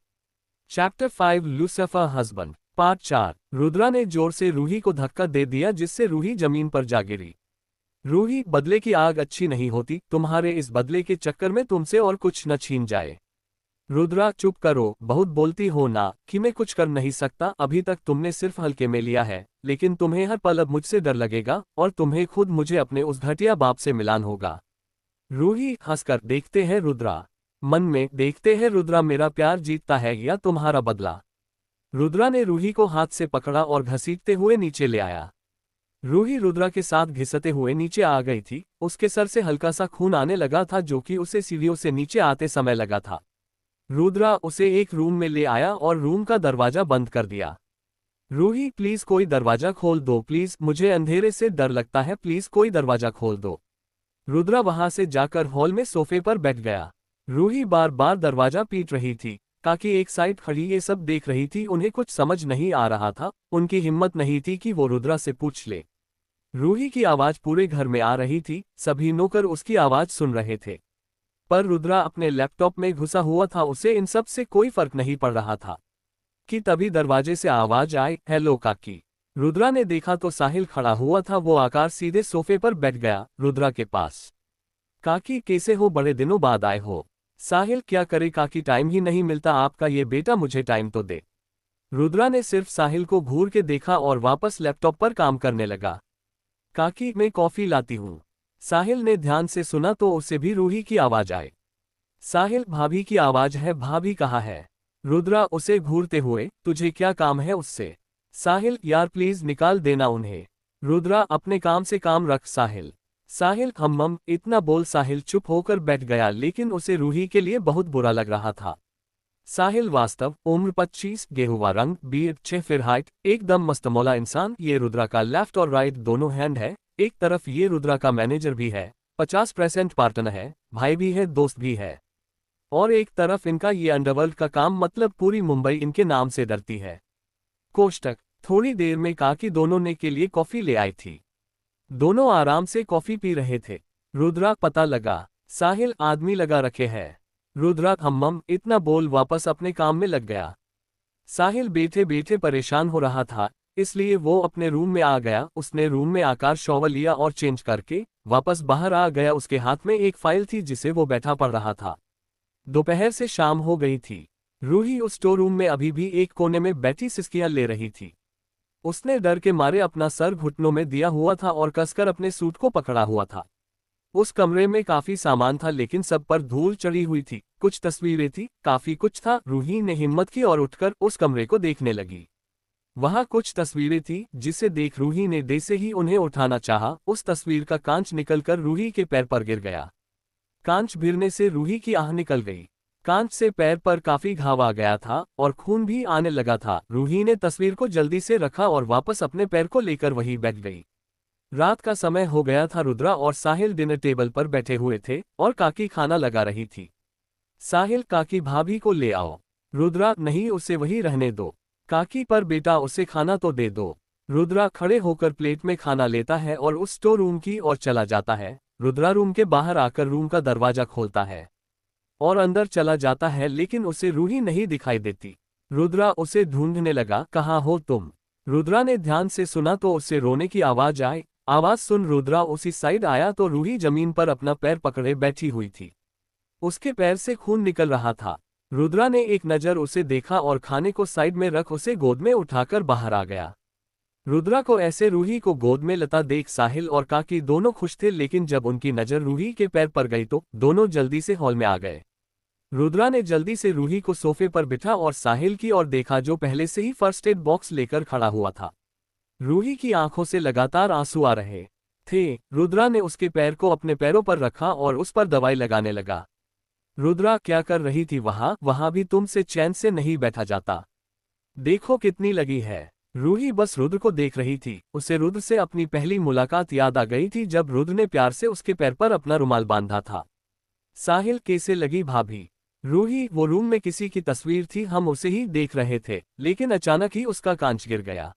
Chapter 5 Lucifer husband part 4। Rudra ने जोर से रूही को धक्का दे दिया जिससे रूही जमीन पर जा गिरी। रूही, बदले की आग अच्छी नहीं होती, तुम्हारे इस बदले के चक्कर में तुमसे और कुछ न छीन जाए। रुद्रा, चुप करो, बहुत बोलती हो ना कि मैं कुछ कर नहीं सकता। अभी तक तुमने सिर्फ हल्के में लिया है, लेकिन तुम्हें हर पल अब मुझसे डर लगेगा और तुम्हें खुद मुझे अपने उस घटिया बाप से मिलान होगा। रूही हंसकर, देखते हैं रुद्रा, मन में देखते हैं रुद्रा मेरा प्यार जीतता है या तुम्हारा बदला। रुद्रा ने रूही को हाथ से पकड़ा और घसीटते हुए नीचे ले आया। रूही रुद्रा के साथ घिसते हुए नीचे आ गई थी। उसके सर से हल्का सा खून आने लगा था जो कि उसे सीढ़ियों से नीचे आते समय लगा था। रुद्रा उसे एक रूम में ले आया और रूम का दरवाजा बंद कर दिया। रूही, प्लीज कोई दरवाजा खोल दो, प्लीज, मुझे अंधेरे से डर लगता है, प्लीज कोई दरवाजा खोल दो। रुद्रा वहां से जाकर हॉल में सोफे पर बैठ गया। रूही बार बार दरवाजा पीट रही थी। काकी एक साइड खड़ी ये सब देख रही थी। उन्हें कुछ समझ नहीं आ रहा था। उनकी हिम्मत नहीं थी कि वो रुद्रा से पूछ ले। रूही की आवाज पूरे घर में आ रही थी, सभी नौकर उसकी आवाज सुन रहे थे। पर रुद्रा अपने लैपटॉप में घुसा हुआ था, उसे इन सब से कोई फर्क नहीं पड़ रहा था कि तभी दरवाजे से आवाज आई, हेलो काकी। रुद्रा ने देखा तो साहिल खड़ा हुआ था। वो आकर सीधे सोफे पर बैठ गया रुद्रा के पास। काकी कैसे हो, बड़े दिनों बाद आए हो। साहिल, क्या करे काकी, टाइम ही नहीं मिलता आपका ये बेटा, मुझे टाइम तो दे। रुद्रा ने सिर्फ साहिल को घूर के देखा और वापस लैपटॉप पर काम करने लगा। काकी, मैं कॉफी लाती हूँ। साहिल ने ध्यान से सुना तो उसे भी रूही की आवाज आई। साहिल, भाभी की आवाज है, भाभी कहाँ है? रुद्रा उसे घूरते हुए, तुझे क्या काम है उससे? साहिल, यार प्लीज निकाल देना उन्हें। रुद्रा, अपने काम से काम रख साहिल। साहिल, हम इतना बोल साहिल चुप होकर बैठ गया, लेकिन उसे रूही के लिए बहुत बुरा लग रहा था। साहिल वास्तव, उम्र 25, गेहुआ रंग, बीर्ड 6 फीट हाइट, एकदम मस्तमौला इंसान। ये रुद्रा का लेफ्ट और राइट दोनों हैंड है। एक तरफ ये रुद्रा का मैनेजर भी है, 50% पार्टनर है, भाई भी है, दोस्त भी है। और एक तरफ इनका ये अंडरवर्ल्ड का काम, मतलब पूरी मुंबई इनके नाम से डरती है। कोष्टक, थोड़ी देर में काकी दोनों ने के लिए कॉफी ले आई थी। दोनों आराम से कॉफी पी रहे थे। रुद्रा, पता लगा साहिल आदमी लगा रखे है। रुद्रा, हम इतना बोल वापस अपने काम में लग गया। साहिल बैठे बैठे परेशान हो रहा था, इसलिए वो अपने रूम में आ गया। उसने रूम में आकर शॉवर लिया और चेंज करके वापस बाहर आ गया। उसके हाथ में एक फाइल थी जिसे वो बैठा पढ़ रहा था। दोपहर से शाम हो गई थी। रूही उस स्टोर रूम में अभी भी एक कोने में बैठी सिसकियां ले रही थी। उसने डर के मारे अपना सर घुटनों में दिया हुआ था और कसकर अपने सूट को पकड़ा हुआ था। उस कमरे में काफी सामान था, लेकिन सब पर धूल चढ़ी हुई थी। कुछ तस्वीरें थी, काफी कुछ था। रूही ने हिम्मत की और उठकर उस कमरे को देखने लगी। वहां कुछ तस्वीरें थी, जिसे देख रूही ने जैसे ही उन्हें उठाना चाहा, उस तस्वीर का कांच निकलकर रूही के पैर पर गिर गया। कांच गिरने से रूही की आह निकल गई। कांच से पैर पर काफी घाव आ गया था और खून भी आने लगा था। रूही ने तस्वीर को जल्दी से रखा और वापस अपने पैर को लेकर वहीं बैठ गई। रात का समय हो गया था। रुद्रा और साहिल डिनर टेबल पर बैठे हुए थे और काकी खाना लगा रही थी। साहिल, काकी भाभी को ले आओ। रुद्रा, नहीं, उसे वही रहने दो। काकी, पर बेटा उसे खाना तो दे दो। रुद्रा खड़े होकर प्लेट में खाना लेता है और उस स्टोर रूम की ओर चला जाता है। रुद्रा रूम के बाहर आकर रूम का दरवाजा खोलता है और अंदर चला जाता है, लेकिन उसे रूही नहीं दिखाई देती। रुद्रा उसे ढूंढने लगा, कहाँ हो तुम? रुद्रा ने ध्यान से सुना तो उससे रोने की आवाज आई। आवाज सुन रुद्रा उसी साइड आया तो रूही जमीन पर अपना पैर पकड़े बैठी हुई थी। उसके पैर से खून निकल रहा था। रुद्रा ने एक नजर उसे देखा और खाने को साइड में रख उसे गोद में उठाकर बाहर आ गया। रुद्रा को ऐसे रूही को गोद में लता देख साहिल और काकी दोनों खुश थे, लेकिन जब उनकी नजर रूही के पैर पर गई तो दोनों जल्दी से हॉल में आ गए। रुद्रा ने जल्दी से रूही को सोफे पर बिठा और साहिल की ओर देखा, जो पहले से ही फर्स्ट एड बॉक्स लेकर खड़ा हुआ था। रूही की आंखों से लगातार आंसू आ रहे थे। रुद्रा ने उसके पैर को अपने पैरों पर रखा और उस पर दवाई लगाने लगा। रुद्रा, क्या कर रही थी वहां भी तुमसे चैन से नहीं बैठा जाता। देखो कितनी लगी है। रूही बस रुद्र को देख रही थी। उसे रुद्र से अपनी पहली मुलाकात याद आ गई थी, जब रुद्र ने प्यार से उसके पैर पर अपना रुमाल बांधा था। साहिल, कैसे लगी भाभी? रूही, वो रूम में किसी की तस्वीर थी, हम उसे ही देख रहे थे, लेकिन अचानक ही उसका कांच गिर गया।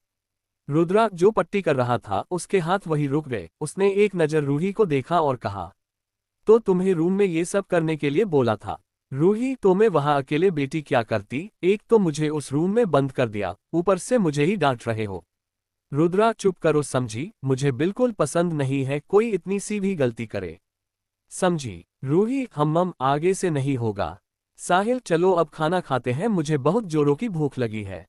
रुद्रा जो पट्टी कर रहा था उसके हाथ वहीं रुक गए। उसने एक नजर रूही को देखा और कहा, तो तुम्हें रूम में ये सब करने के लिए बोला था? रूही, तो मैं वहां अकेले बेटी क्या करती? एक तो मुझे उस रूम में बंद कर दिया, ऊपर से मुझे ही डांट रहे हो। रुद्रा, चुप करो समझी, मुझे बिल्कुल पसंद नहीं है कोई इतनी सी भी गलती करे, समझी? रूही, हम आगे से नहीं होगा। साहिल, चलो अब खाना खाते हैं, मुझे बहुत जोरों की भूख लगी है।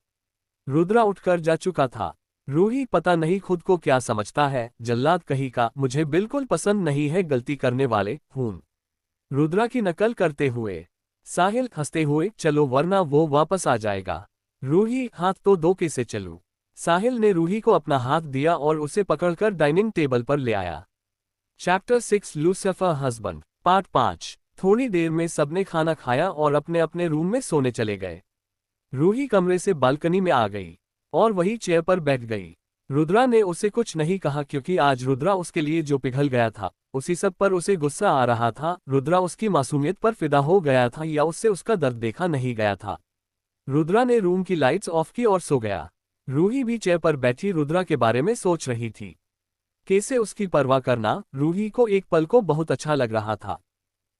रुद्रा उठकर जा चुका था। रूही, पता नहीं खुद को क्या समझता है, जल्लाद कहीं का, मुझे बिल्कुल पसंद नहीं है गलती करने वाले खून। रुद्रा की नकल करते हुए साहिल हंसते हुए, चलो वरना वो वापस आ जाएगा। रूही, हाथ तो दो, कैसे चलूं? साहिल ने रूही को अपना हाथ दिया और उसे पकड़कर डाइनिंग टेबल पर ले आया। Chapter 6 Lucifer husband, part 5। थोड़ी देर में सबने खाना खाया और अपने अपने रूम में सोने चले गए। रूही कमरे से बालकनी में आ गई और वही चेयर पर बैठ गई। रुद्रा ने उसे कुछ नहीं कहा, क्योंकि आज रुद्रा उसके लिए जो पिघल गया था उसी सब पर उसे गुस्सा आ रहा था। रुद्रा उसकी मासूमियत पर फिदा हो गया था, या उससे उसका दर्द देखा नहीं गया था। रुद्रा ने रूम की लाइट्स ऑफ की और सो गया। रूही भी चेयर पर बैठी रुद्रा के बारे में सोच रही थी। कैसे उसकी परवाह करना? रूही को एक पल को बहुत अच्छा लग रहा था।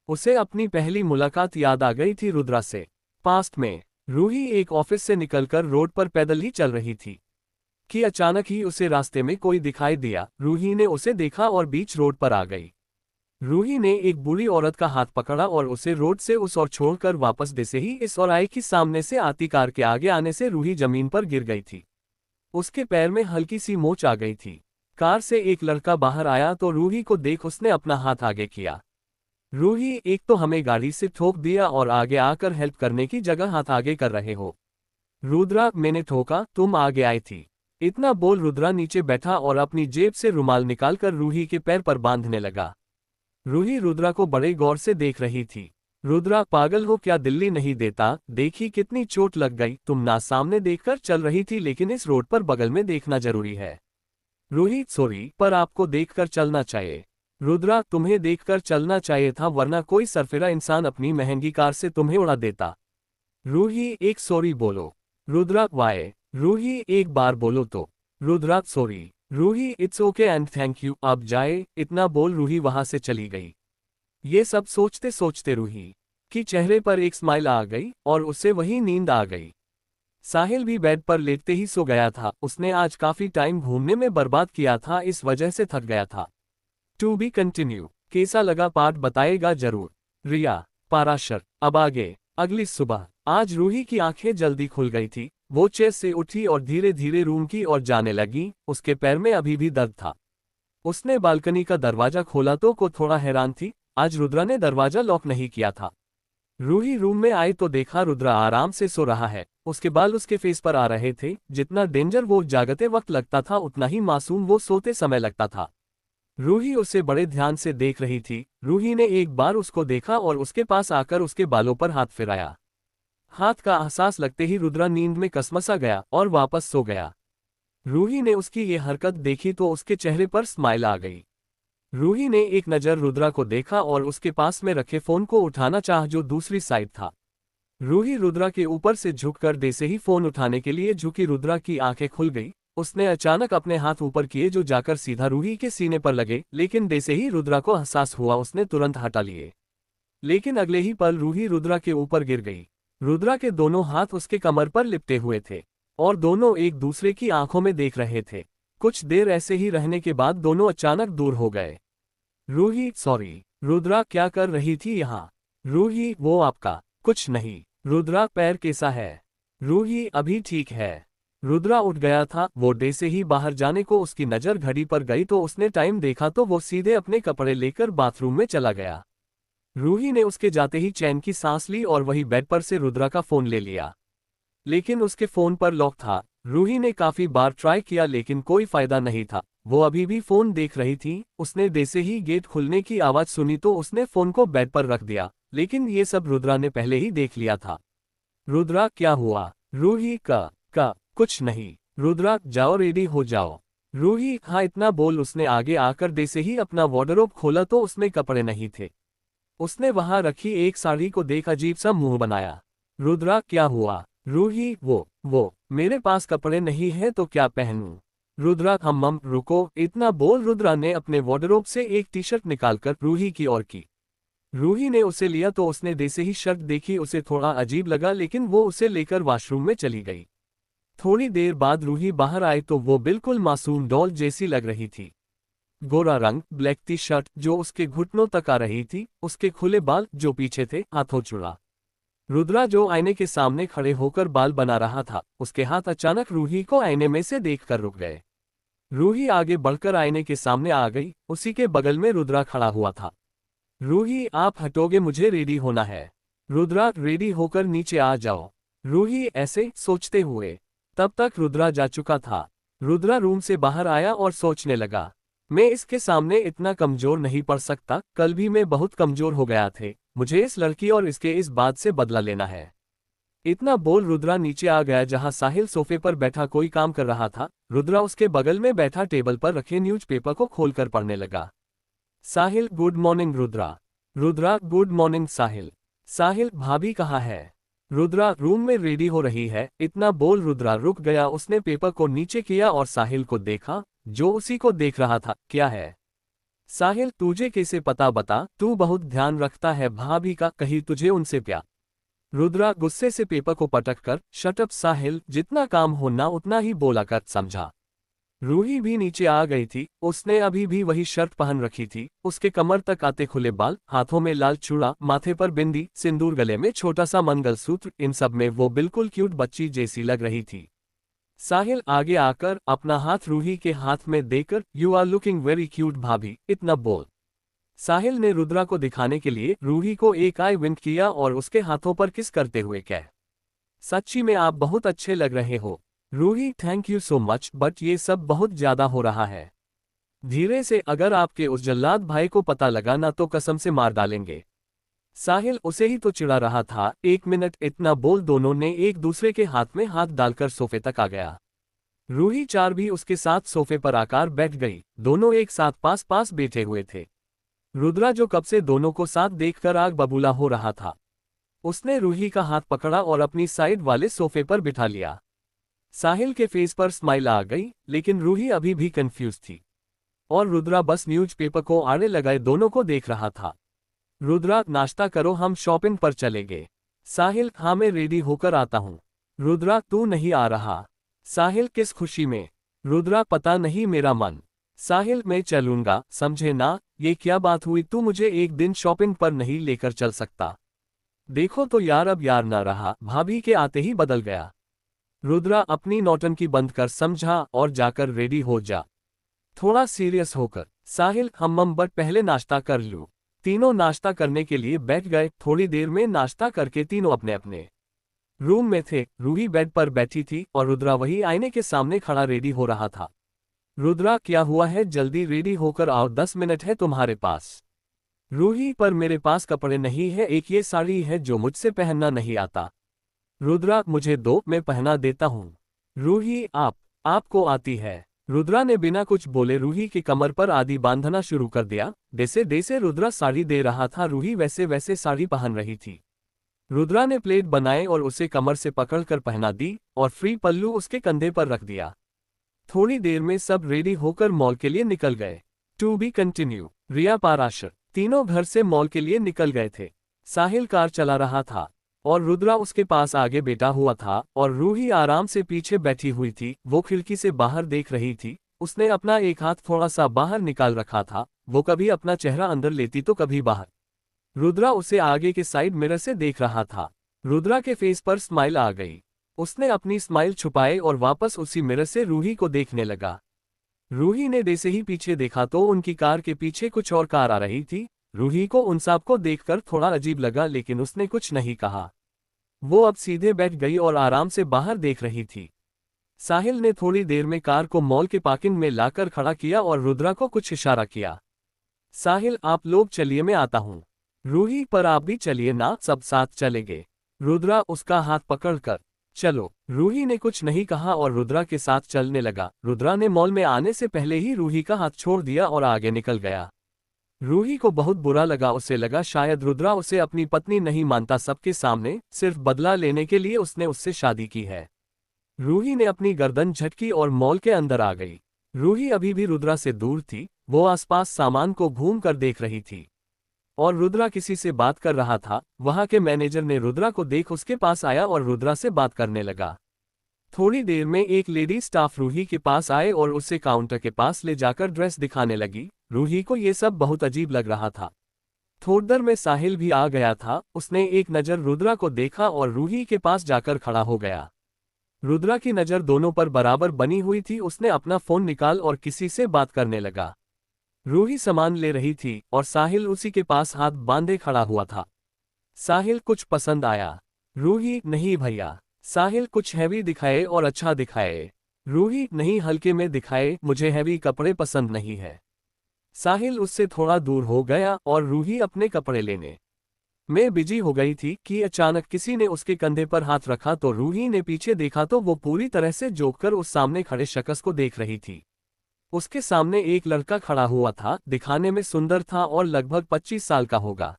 उसे अपनी पहली मुलाकात याद आ गई थी रुद्रा से। पास्ट में रूही एक ऑफिस से निकलकर रोड पर पैदल ही चल रही थी कि अचानक ही उसे रास्ते में कोई दिखाई दिया। रूही ने उसे देखा और बीच रोड पर आ गई। रूही ने एक बूढ़ी औरत का हाथ पकड़ा और उसे रोड से उस ओर छोड़कर वापस जैसे ही इस ओर आई कि सामने से आती कार के आगे आने से रूही जमीन पर गिर गई थी। उसके पैर में हल्की सी मोच आ गई थी। कार से एक लड़का बाहर आया तो रूही को देख उसने अपना हाथ आगे किया। रूही, एक तो हमें गाड़ी से ठोक दिया और आगे आकर हेल्प करने की जगह हाथ आगे कर रहे हो। रुद्रा, मैंने ठोका, तुम आगे आई थी। इतना बोल रुद्रा नीचे बैठा और अपनी जेब से रुमाल निकालकर रूही के पैर पर बांधने लगा। रूही रुद्रा को बड़े गौर से देख रही थी। रुद्रा, पागल हो क्या, दिल्ली नहीं देता, देखी कितनी चोट लग गई, तुम ना सामने देखकर चल रही थी लेकिन इस रोड पर बगल में देखना जरूरी है। रूही, सॉरी, पर आपको देखकर चलना चाहिए। रुद्रा, तुम्हें देखकर चलना चाहिए था वरना कोई सरफिरा इंसान अपनी महंगी कार से तुम्हें उड़ा देता। रूही, एक सॉरी बोलो। रुद्रा, वाई। रूही, एक बार बोलो तो। Rudra, sorry. Ruhi, it's okay and thank you, आप जाए, इतना बोल रूही वहां से चली गई। ये सब सोचते सोचते रूही की चेहरे पर एक स्माइल आ गई और उसे वही नींद आ गई। साहिल भी बेड पर लेटते ही सो गया था। उसने आज काफी टाइम घूमने में बर्बाद किया था, इस वजह से थक गया था। To be continue. कैसा लगा पार्ट बताएगा जरूर। रिया, पाराशर। अब आगे। अगली सुबह। आज रूही की आंखें जल्दी खुल गई थी। वो चेयर से उठी और धीरे धीरे रूम की ओर जाने लगी। उसके पैर में अभी भी दर्द था। उसने बालकनी का दरवाजा खोला तो को थोड़ा हैरान थी, आज रुद्रा ने दरवाजा लॉक नहीं किया था। रूही रूम में आई तो देखा रुद्रा आराम से सो रहा है। उसके बाल उसके फेस पर आ रहे थे। जितना डेंजर वो जागते वक्त लगता था उतना ही मासूम वो सोते समय लगता था। रूही उसे बड़े ध्यान से देख रही थी। रूही ने एक बार उसको देखा और उसके पास आकर उसके बालों पर हाथ फिराया। हाथ का एहसास लगते ही रुद्रा नींद में कसमसा गया और वापस सो गया। रूही ने उसकी ये हरकत देखी तो उसके चेहरे पर स्माइल आ गई। रूही ने एक नज़र रुद्रा को देखा और उसके पास में रखे फोन को उठाना चाहा जो दूसरी साइड था। रूही रुद्रा के ऊपर से झुककर जैसे ही फोन उठाने के लिए झुकी रुद्रा की आंखें खुल गई। उसने अचानक अपने हाथ ऊपर किए जो जाकर सीधा रूही के सीने पर लगे, लेकिन जैसे ही रुद्रा को एहसास हुआ उसने तुरंत हटा लिए। लेकिन अगले ही पल रूही रुद्रा के ऊपर गिर गई। रुद्रा के दोनों हाथ उसके कमर पर लिपटे हुए थे और दोनों एक दूसरे की आंखों में देख रहे थे। कुछ देर ऐसे ही रहने के बाद दोनों अचानक दूर हो गए। रूही, सॉरी। रुद्रा, क्या कर रही थी यहाँ? रूही, वो आपका कुछ नहीं। रुद्रा, पैर कैसा है? रूही, अभी ठीक है। रुद्रा उठ गया था। वो डे से ही बाहर जाने को उसकी नज़र घड़ी पर गई तो उसने टाइम देखा तो वो सीधे अपने कपड़े लेकर बाथरूम में चला गया। रूही ने उसके जाते ही चैन की सांस ली और वही बेड पर से रुद्रा का फोन ले लिया, लेकिन उसके फोन पर लॉक था। रूही ने काफी बार ट्राई किया लेकिन कोई फायदा नहीं था। वो अभी भी फोन देख रही थी। उसने जैसे ही गेट खुलने की आवाज सुनी तो उसने फोन को बेड पर रख दिया, लेकिन ये सब रुद्रा ने पहले ही देख लिया था। रुद्रा, क्या हुआ? रूही का कुछ नहीं। रुद्रा, जाओ रेडी हो जाओ। रूही, हाँ, इतना बोल उसने आगे आकर जैसे ही अपना वार्डरोब खोला तो उसमें कपड़े नहीं थे। उसने वहां रखी एक साड़ी को देख अजीब सा मुंह बनाया। रुद्रा, क्या हुआ? रूही, वो मेरे पास कपड़े नहीं है तो क्या पहनूं? रुद्रा, हम रुको। इतना बोल रुद्रा ने अपने वार्डरोब से एक टी शर्ट निकालकर रूही की ओर की। रूही ने उसे लिया तो उसने जैसे ही शर्ट देखी उसे थोड़ा अजीब लगा, लेकिन वो उसे लेकर वॉशरूम में चली गई। थोड़ी देर बाद रूही बाहर आई तो वो बिल्कुल मासूम डॉल जैसी लग रही थी। गोरा रंग, ब्लैक टी शर्ट जो उसके घुटनों तक आ रही थी, उसके खुले बाल जो पीछे थे, हाथों चुड़ा। रुद्रा जो आईने के सामने खड़े होकर बाल बना रहा था, उसके हाथ अचानक रूही को आईने में से देखकर रुक गए। रूही आगे बढ़कर आईने के सामने आ गई। उसी के बगल में रुद्रा खड़ा हुआ था। रूही, आप हटोगे, मुझे रेडी होना है। रुद्रा, रेडी होकर नीचे आ जाओ। रूही ऐसे सोचते हुए। तब तक रुद्रा जा चुका था। रुद्रा रूम से बाहर आया और सोचने लगा, मैं इसके सामने इतना कमजोर नहीं पड़ सकता। कल भी मैं बहुत कमजोर हो गया थे। मुझे इस लड़की और इसके इस बात से बदला लेना है। इतना बोल रुद्रा नीचे आ गया जहां साहिल सोफे पर बैठा कोई काम कर रहा था। रुद्रा उसके बगल में बैठा टेबल पर रखे न्यूज़पेपर को खोलकर पढ़ने लगा। Sahil, good morning. Rudra, good morning. Sahil, भाभी कहाँ है? रुद्रा, रूम में रेडी हो रही है। इतना बोल रुद्रा रुक गया। उसने पेपर को नीचे किया और साहिल को देखा जो उसी को देख रहा था। क्या है? साहिल, तुझे कैसे पता? बता, तू बहुत ध्यान रखता है भाभी का, कहीं तुझे उनसे प्यार? रुद्रा गुस्से से पेपर को पटक कर, शट अप साहिल, जितना काम होना उतना ही बोला कर, समझा? रूही भी नीचे आ गई थी। उसने अभी भी वही शर्ट पहन रखी थी। उसके कमर तक आते खुले बाल, हाथों में लाल चूड़ा, माथे पर बिंदी, सिंदूर, गले में छोटा सा मंगलसूत्र, इन सब में वो बिल्कुल क्यूट बच्ची जैसी लग रही थी। साहिल आगे आकर अपना हाथ रूही के हाथ में देकर, you are looking very cute भाभी, इतना बोल। साहिल ने रुद्रा को दिखाने के लिए रूही को एक आई विंक किया और उसके हाथों पर किस करते हुए कहा, सच्ची में आप बहुत अच्छे लग रहे हो। Ruhi, thank you so much, but ये सब बहुत ज्यादा हो रहा है। धीरे से, अगर आपके उस जल्लाद भाई को पता लगा ना तो कसम से मार डालेंगे। साहिल उसे ही तो चिढ़ा रहा था। 1 मिनट, इतना बोल दोनों ने एक दूसरे के हाथ में हाथ डालकर सोफे तक आ गया। रूही चार भी उसके साथ सोफे पर आकर बैठ गई। दोनों एक साथ पास पास बैठे हुए थे। रुद्रा, जो कब से दोनों को साथ देखकर आग बबूला हो रहा था, उसने रूही का हाथ पकड़ा और अपनी साइड वाले सोफे पर बिठा लिया। साहिल के फेस पर स्माइल आ गई, लेकिन रूही अभी भी कंफ्यूज थी और रुद्रा बस न्यूज़पेपर को आड़े लगाए दोनों को देख रहा था। रुद्रा, नाश्ता करो, हम शॉपिंग पर चलेंगे। साहिल, हाँ मैं रेडी होकर आता हूँ। रुद्रा, तू नहीं आ रहा। साहिल, किस खुशी में? रुद्रा, पता नहीं मेरा मन। साहिल, मैं चलूंगा, समझे ना? ये क्या बात हुई, तू मुझे एक दिन शॉपिंग पर नहीं लेकर चल सकता? देखो तो यार, अब यार ना रहा, भाभी के आते ही बदल गया। रुद्रा अपनी नौटंकी बंद कर, समझा, और जाकर रेडी हो जा। थोड़ा सीरियस होकर। साहिल, हम बट पहले नाश्ता कर लूं। तीनों नाश्ता करने के लिए बैठ गए। थोड़ी देर में नाश्ता करके तीनों अपने अपने रूम में थे। रूही बेड पर बैठी थी और रुद्रा वही आईने के सामने खड़ा रेडी हो रहा था। रुद्रा, क्या हुआ है, जल्दी रेडी होकर आओ, 10 मिनट है तुम्हारे पास। रूही, पर मेरे पास कपड़े नहीं है, एक ये साड़ी है जो मुझसे पहनना नहीं आता। रुद्रा, मुझे दो, मैं पहना देता हूँ। रूही, आपको आती है? रुद्रा ने बिना कुछ बोले रूही की कमर पर आदि बांधना शुरू कर दिया। जैसे जैसे रुद्रा साड़ी दे रहा था, रूही वैसे वैसे साड़ी पहन रही थी। रुद्रा ने प्लेट बनाए और उसे कमर से पकड़कर पहना दी और फ्री पल्लू उसके कंधे पर रख दिया। थोड़ी देर में सब रेडी होकर मॉल के लिए निकल गए। To be continue. Riya, Parashar तीनों घर से मॉल के लिए निकल गए थे। साहिल कार चला रहा था और रुद्रा उसके पास आगे बैठा हुआ था और रूही आराम से पीछे बैठी हुई थी। वो खिड़की से बाहर देख रही थी। उसने अपना एक हाथ थोड़ा सा बाहर निकाल रखा था। वो कभी अपना चेहरा अंदर लेती तो कभी बाहर। रुद्रा उसे आगे के साइड मिरर से देख रहा था। रुद्रा के फेस पर स्माइल आ गई। उसने अपनी स्माइल छुपाए और वापस उसी मिरर से रूही को देखने लगा। रूही ने जैसे ही पीछे देखा तो उनकी कार के पीछे कुछ और कार आ रही थी। रूही को उन सबको देखकर थोड़ा अजीब लगा, लेकिन उसने कुछ नहीं कहा। वो अब सीधे बैठ गई और आराम से बाहर देख रही थी। साहिल ने थोड़ी देर में कार को मॉल के पार्किंग में लाकर खड़ा किया और रुद्रा को कुछ इशारा किया। साहिल, आप लोग चलिए, मैं आता हूँ। रूही, पर आप भी चलिए ना, सब साथ चलेंगे। रुद्रा उसका हाथ पकड़कर, चलो। रूही ने कुछ नहीं कहा और रुद्रा के साथ चलने लगा। रुद्रा ने मॉल में आने से पहले ही रूही का हाथ छोड़ दिया और आगे निकल गया। रूही को बहुत बुरा लगा। उसे लगा शायद रुद्रा उसे अपनी पत्नी नहीं मानता। सबके सामने सिर्फ बदला लेने के लिए उसने उससे शादी की है। रूही ने अपनी गर्दन झटकी और मॉल के अंदर आ गई। रूही अभी भी रुद्रा से दूर थी। वो आसपास सामान को घूम कर देख रही थी और रुद्रा किसी से बात कर रहा था। वहां के मैनेजर ने रुद्रा को देख उसके पास आया और रुद्रा से बात करने लगा। थोड़ी देर में एक लेडी स्टाफ रूही के पास आए और उसे काउंटर के पास ले जाकर ड्रेस दिखाने लगी। रूही को ये सब बहुत अजीब लग रहा था। थोड़ी देर में साहिल भी आ गया था। उसने एक नज़र रुद्रा को देखा और रूही के पास जाकर खड़ा हो गया। रुद्रा की नज़र दोनों पर बराबर बनी हुई थी। उसने अपना फोन निकाल और किसी से बात करने लगा। रूही सामान ले रही थी और साहिल उसी के पास हाथ बांधे खड़ा हुआ था। साहिल, कुछ पसंद आया? रूही, नहीं भैया। साहिल, कुछ हैवी दिखाए और अच्छा दिखाए। रूही, नहीं, हल्के में दिखाए, मुझे हैवी कपड़े पसंद नहीं है। साहिल उससे थोड़ा दूर हो गया और रूही अपने कपड़े लेने में बिजी हो गई थी कि अचानक किसी ने उसके कंधे पर हाथ रखा तो रूही ने पीछे देखा तो वो पूरी तरह से झुककर उस सामने खड़े शख्स को देख रही थी। उसके सामने एक लड़का खड़ा हुआ था। दिखाने में सुंदर था और लगभग 25 साल का होगा।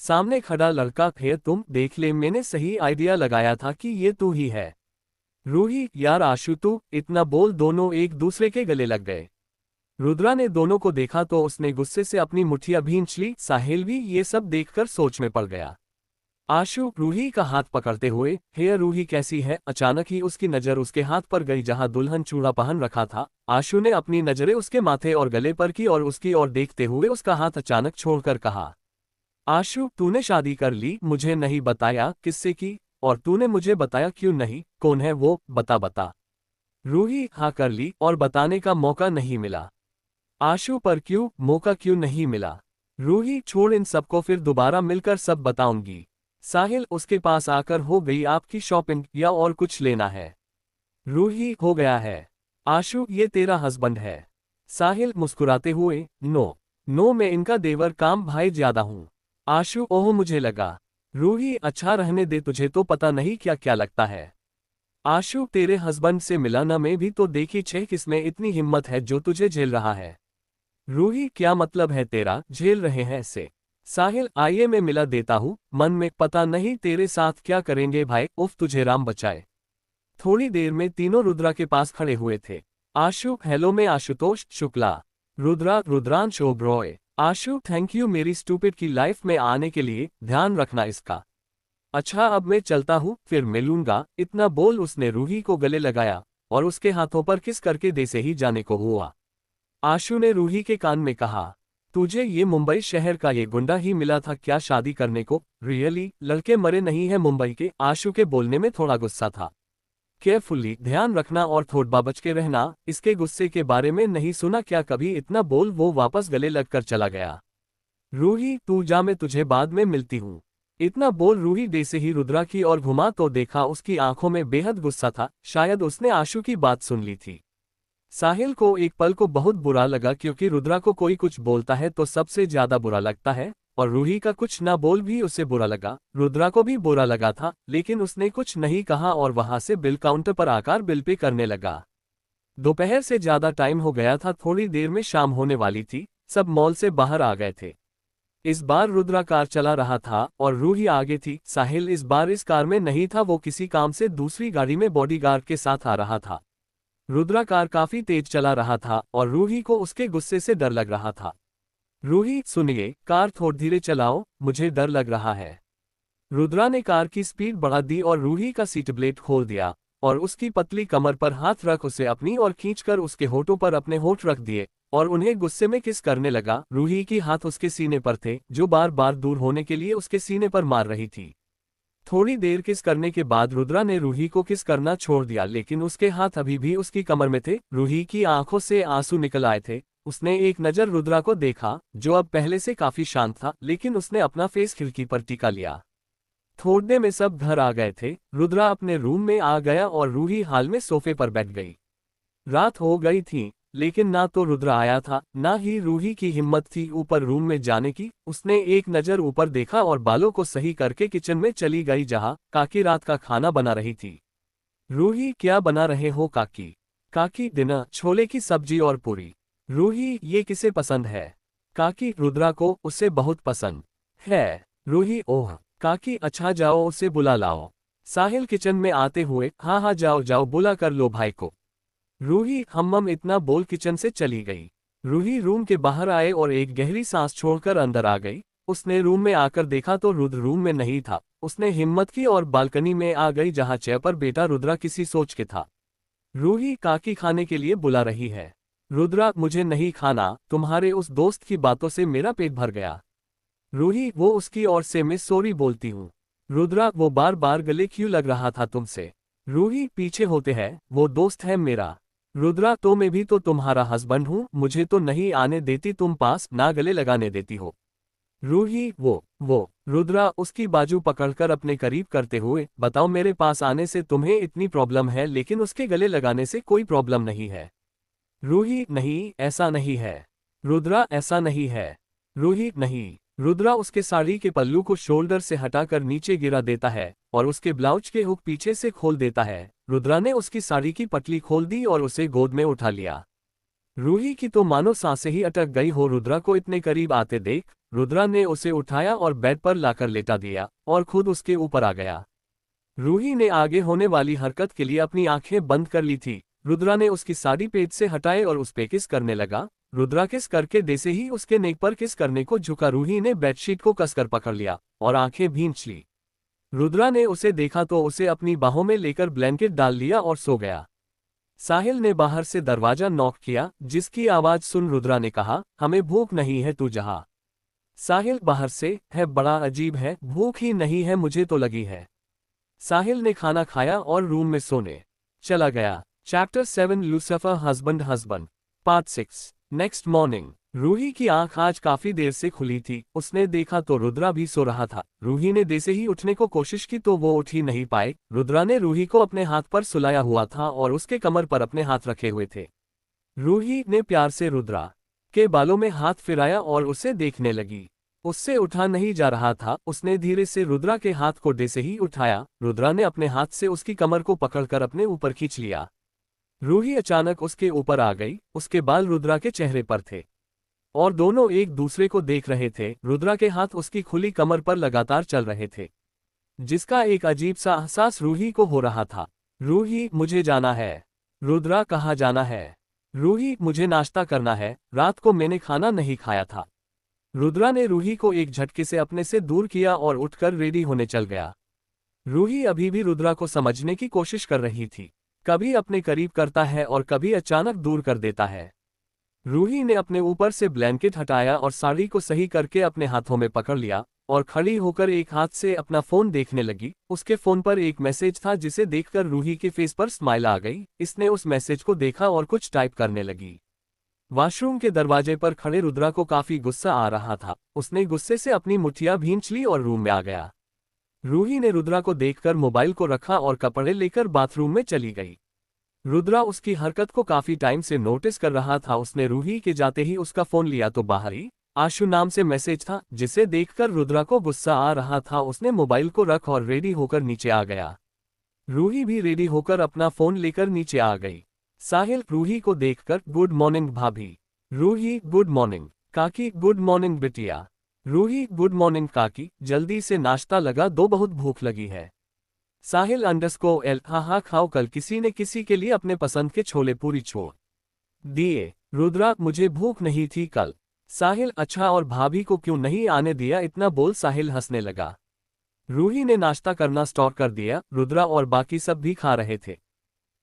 सामने खड़ा लड़का, फिर तुम देख ले, मैंने सही आइडिया लगाया था कि ये तू ही है। रूही, यार आशु तू, इतना बोल दोनों एक दूसरे के गले लग गए। रुद्रा ने दोनों को देखा तो उसने गुस्से से अपनी मुट्ठियां भींच ली। साहिल भी ये सब देखकर सोच में पड़ गया। आशु रूही का हाथ पकड़ते हुए, हे रूही कैसी है? अचानक ही उसकी नज़र उसके हाथ पर गई जहां दुल्हन चूड़ा पहन रखा था। आशु ने अपनी नज़रें उसके माथे और गले पर की और उसकी ओर देखते हुए उसका हाथ अचानक छोड़कर कहा, आशु तूने शादी कर ली, मुझे नहीं बताया किससे की, और तूने मुझे बताया क्यों नहीं? कौन है वो, बता। रूही, हाँ कर ली और बताने का मौका नहीं मिला। आशु, पर क्यों, मौका क्यों नहीं मिला? रूही छोड़ इन सबको, फिर दोबारा मिलकर सब बताऊंगी। साहिल उसके पास आकर, हो गई आपकी शॉपिंग या और कुछ लेना है? रूही हो गया है। आशु ये तेरा हस्बैंड है? साहिल मुस्कुराते हुए, नो नो मैं इनका देवर काम भाई ज्यादा हूं। आशु ओह मुझे लगा। रूही अच्छा रहने दे, तुझे तो पता नहीं क्या क्या लगता है। आशु तेरे हस्बैंड से मिला ना, मैं भी तो देखी छे, किसमें इतनी हिम्मत है जो तुझे झेल रहा है? रूही क्या मतलब है तेरा, झेल रहे हैं ऐसे? साहिल आइए मैं मिला देता हूँ, मन में पता नहीं तेरे साथ क्या करेंगे भाई, उफ तुझे राम बचाए। थोड़ी देर में तीनों रुद्रा के पास खड़े हुए थे। आशु हेलो मैं आशुतोष शुक्ला। रुद्रा रुद्रांश ओब्रॉय। आशु थैंक यू मेरी स्टूपिड की लाइफ में आने के लिए, ध्यान रखना इसका। अच्छा अब मैं चलता हूँ, फिर मिलूंगा। इतना बोल उसने रूही को गले लगाया और उसके हाथों पर किस करके दे से ही जाने को हुआ। आशु ने रूही के कान में कहा, तुझे ये मुंबई शहर का ये गुंडा ही मिला था क्या शादी करने को? रियली लड़के मरे नहीं है मुंबई के? आशु के बोलने में थोड़ा गुस्सा था। केयरफुली ध्यान रखना और थोड़ा बच के रहना, इसके गुस्से के बारे में नहीं सुना क्या कभी? इतना बोल वो वापस गले लगकर चला गया। रूही तू जा, मैं तुझे बाद में मिलती हूँ। इतना बोल रूही दे से ही रुद्रा की ओर घुमा तो देखा उसकी आंखों में बेहद गुस्सा था, शायद उसने आशु की बात सुन ली थी। साहिल को एक पल को बहुत बुरा लगा, क्योंकि रुद्रा को कोई कुछ बोलता है तो सबसे ज्यादा बुरा लगता है, और रूही का कुछ ना बोल भी उसे बुरा लगा। रुद्रा को भी बुरा लगा था, लेकिन उसने कुछ नहीं कहा और वहां से बिल काउंटर पर आकर बिल पे करने लगा। दोपहर से ज्यादा टाइम हो गया था, थोड़ी देर में शाम होने वाली थी। सब मॉल से बाहर आ गए थे। इस बार रुद्रा कार चला रहा था और रूही आगे थी। साहिल इस बार इस कार में नहीं था, वो किसी काम से दूसरी गाड़ी में बॉडीगार्ड के साथ आ रहा था। रुद्रा कार काफी तेज चला रहा था और रूही को उसके गुस्से से डर लग रहा था। रूही सुनिए, कार थोड़ी धीरे चलाओ, मुझे डर लग रहा है। रुद्रा ने कार की स्पीड बढ़ा दी और रूही का सीट बेल्ट खोल दिया और उसकी पतली कमर पर हाथ रख उसे अपनी ओर खींचकर उसके होठों पर अपने होठ रख दिए और उन्हें गुस्से में किस करने लगा। रूही की हाथ उसके सीने पर थे, जो बार बार दूर होने के लिए उसके सीने पर मार रही थी। थोड़ी देर किस करने के बाद रुद्रा ने रूही को किस करना छोड़ दिया, लेकिन उसके हाथ अभी भी उसकी कमर में थे। रूही की आंखों से आंसू निकल आए थे। उसने एक नजर रुद्रा को देखा, जो अब पहले से काफी शांत था, लेकिन उसने अपना फेस खिड़की पर टिका लिया। थोड़ने में सब घर आ गए थे। रुद्रा अपने रूम में आ गया और रूही हाल में सोफे पर बैठ गई। रात हो गई थी, लेकिन ना तो रुद्रा आया था, ना ही रूही की हिम्मत थी ऊपर रूम में जाने की। उसने एक नजर ऊपर देखा और बालों को सही करके किचन में चली गई, जहां काकी रात का खाना बना रही थी। रूही क्या बना रहे हो काकी? काकी डिनर, छोले की सब्जी और पूरी। रूही ये किसे पसंद है? काकी रुद्रा को, उसे बहुत पसंद है। रूही ओह काकी अच्छा जाओ उसे बुला लाओ। साहिल किचन में आते हुए, हाँ हाँ जाओ जाओ बुला कर लो भाई को। रूही हम इतना बोल किचन से चली गई। रूही रूम के बाहर आए और एक गहरी सांस छोड़कर अंदर आ गई। उसने रूम में आकर देखा तो रुद्र रूम में नहीं था। उसने हिम्मत की और बालकनी में आ गई, जहां चेयर पर बेटा रुद्रा किसी सोच के था। रूही काकी खाने के लिए बुला रही है। रुद्रा मुझे नहीं खाना, तुम्हारे उस दोस्त की बातों से मेरा पेट भर गया। रूही वो उसकी ओर से मैं सॉरी बोलती हूँ। रुद्रा वो बार बार गले क्यों लग रहा था तुमसे? रूही पीछे होते हैं, वो दोस्त है मेरा। रुद्रा तो मैं भी तो तुम्हारा हस्बैंड हूँ, मुझे तो नहीं आने देती तुम पास, ना गले लगाने देती हो। रूही वो रुद्रा उसकी बाजू पकड़कर अपने करीब करते हुए, बताओ मेरे पास आने से तुम्हें इतनी प्रॉब्लम है, लेकिन उसके गले लगाने से कोई प्रॉब्लम नहीं है। रूही नहीं ऐसा नहीं है। रुद्रा ऐसा नहीं है। रूही नहीं। रुद्रा उसके साड़ी के पल्लू को शोल्डर से हटाकर नीचे गिरा देता है और उसके ब्लाउज के हुक पीछे से खोल देता है। रुद्रा ने उसकी साड़ी की पटली खोल दी और उसे गोद में उठा लिया। रूही की तो मानो सांसें ही अटक गई हो रुद्रा को इतने करीब आते देख। रुद्रा ने उसे उठाया और बेड पर लाकर लेटा दिया और खुद उसके ऊपर आ गया। रूही ने आगे होने वाली हरकत के लिए अपनी आंखें बंद कर ली थी। रुद्रा ने उसकी साड़ी पेट से हटाए और उस पे किस करने लगा। रुद्रा किस करके जैसे ही उसके नेक पर किस करने को झुका, रूही ने बेडशीट को कसकर पकड़ लिया और आंखें भींच ली। रुद्रा ने उसे देखा तो उसे अपनी बाहों में लेकर ब्लैंकेट डाल लिया और सो गया। साहिल ने बाहर से दरवाजा नॉक किया, जिसकी आवाज सुन रुद्रा ने कहा, हमें भूख नहीं है, तू जहा। साहिल बाहर से, है बड़ा अजीब है, भूख ही नहीं है मुझे तो लगी है। साहिल ने खाना खाया और रूम में सोने चला गया। Chapter 7 Lucifer husband part 6। Next morning Ruhi की आंख आज काफी देर से खुली थी। उसने देखा तो रुद्रा भी सो रहा था। रूही ने जैसे ही उठने को कोशिश की तो वो उठ ही नहीं पाए। रुद्रा ने रूही को अपने हाथ पर सुलाया हुआ था और उसके कमर पर अपने हाथ रखे हुए थे। रूही ने प्यार से रुद्रा के बालों में हाथ फिराया और उसे देखने लगी। उससे उठा नहीं जा रहा था। उसने धीरे से रुद्रा के हाथ को जैसे ही उठाया, रुद्रा ने अपने हाथ से उसकी कमर को पकड़कर अपने ऊपर खींच लिया। रूही अचानक उसके ऊपर आ गई। उसके बाल रुद्रा के चेहरे पर थे और दोनों एक दूसरे को देख रहे थे। रुद्रा के हाथ उसकी खुली कमर पर लगातार चल रहे थे, जिसका एक अजीब सा एहसास रूही को हो रहा था। रूही, मुझे जाना है। रुद्रा, कहाँ जाना है? रूही, मुझे नाश्ता करना है, रात को मैंने खाना नहीं खाया था। रुद्रा ने रूही को एक झटके से अपने से दूर किया और उठकर रेडी होने चल गया। रूही अभी भी रुद्रा को समझने की कोशिश कर रही थी। कभी अपने करीब करता है और कभी अचानक दूर कर देता है। रूही ने अपने ऊपर से ब्लैंकेट हटाया और साड़ी को सही करके अपने हाथों में पकड़ लिया और खड़ी होकर एक हाथ से अपना फोन देखने लगी। उसके फोन पर एक मैसेज था जिसे देखकर रूही के फेस पर स्माइल आ गई। इसने उस मैसेज को देखा और कुछ टाइप करने लगी। वॉशरूम के दरवाजे पर खड़े रुद्रा को काफी गुस्सा आ रहा था। उसने गुस्से से अपनी मुठ्ठियां भींच ली और रूम में आ गया। रूही ने रुद्रा को देखकर मोबाइल को रखा और कपड़े लेकर बाथरूम में चली गई। रुद्रा उसकी हरकत को काफी टाइम से नोटिस कर रहा था। उसने रूही के जाते ही उसका फोन लिया तो बाहर ही आशु नाम से मैसेज था, जिसे देखकर रुद्रा को गुस्सा आ रहा था। उसने मोबाइल को रख और रेडी होकर नीचे आ गया। रूही भी रेडी होकर अपना फोन लेकर नीचे आ गई। साहिल रूही को देखकर, गुड मॉर्निंग भाभी। रूही, गुड मॉर्निंग काकी। गुड मॉर्निंग बिटिया। रूही, गुड मॉर्निंग काकी, जल्दी से नाश्ता लगा दो, बहुत भूख लगी है। साहिल _L, हाँ खाओ, कल किसी ने किसी के लिए अपने पसंद के छोले पूरी छोड़ दिए। रुद्रा, मुझे भूख नहीं थी कल। साहिल, अच्छा, और भाभी को क्यों नहीं आने दिया? इतना बोल साहिल हंसने लगा। रूही ने नाश्ता करना स्टार्ट कर दिया। रुद्रा और बाकी सब भी खा रहे थे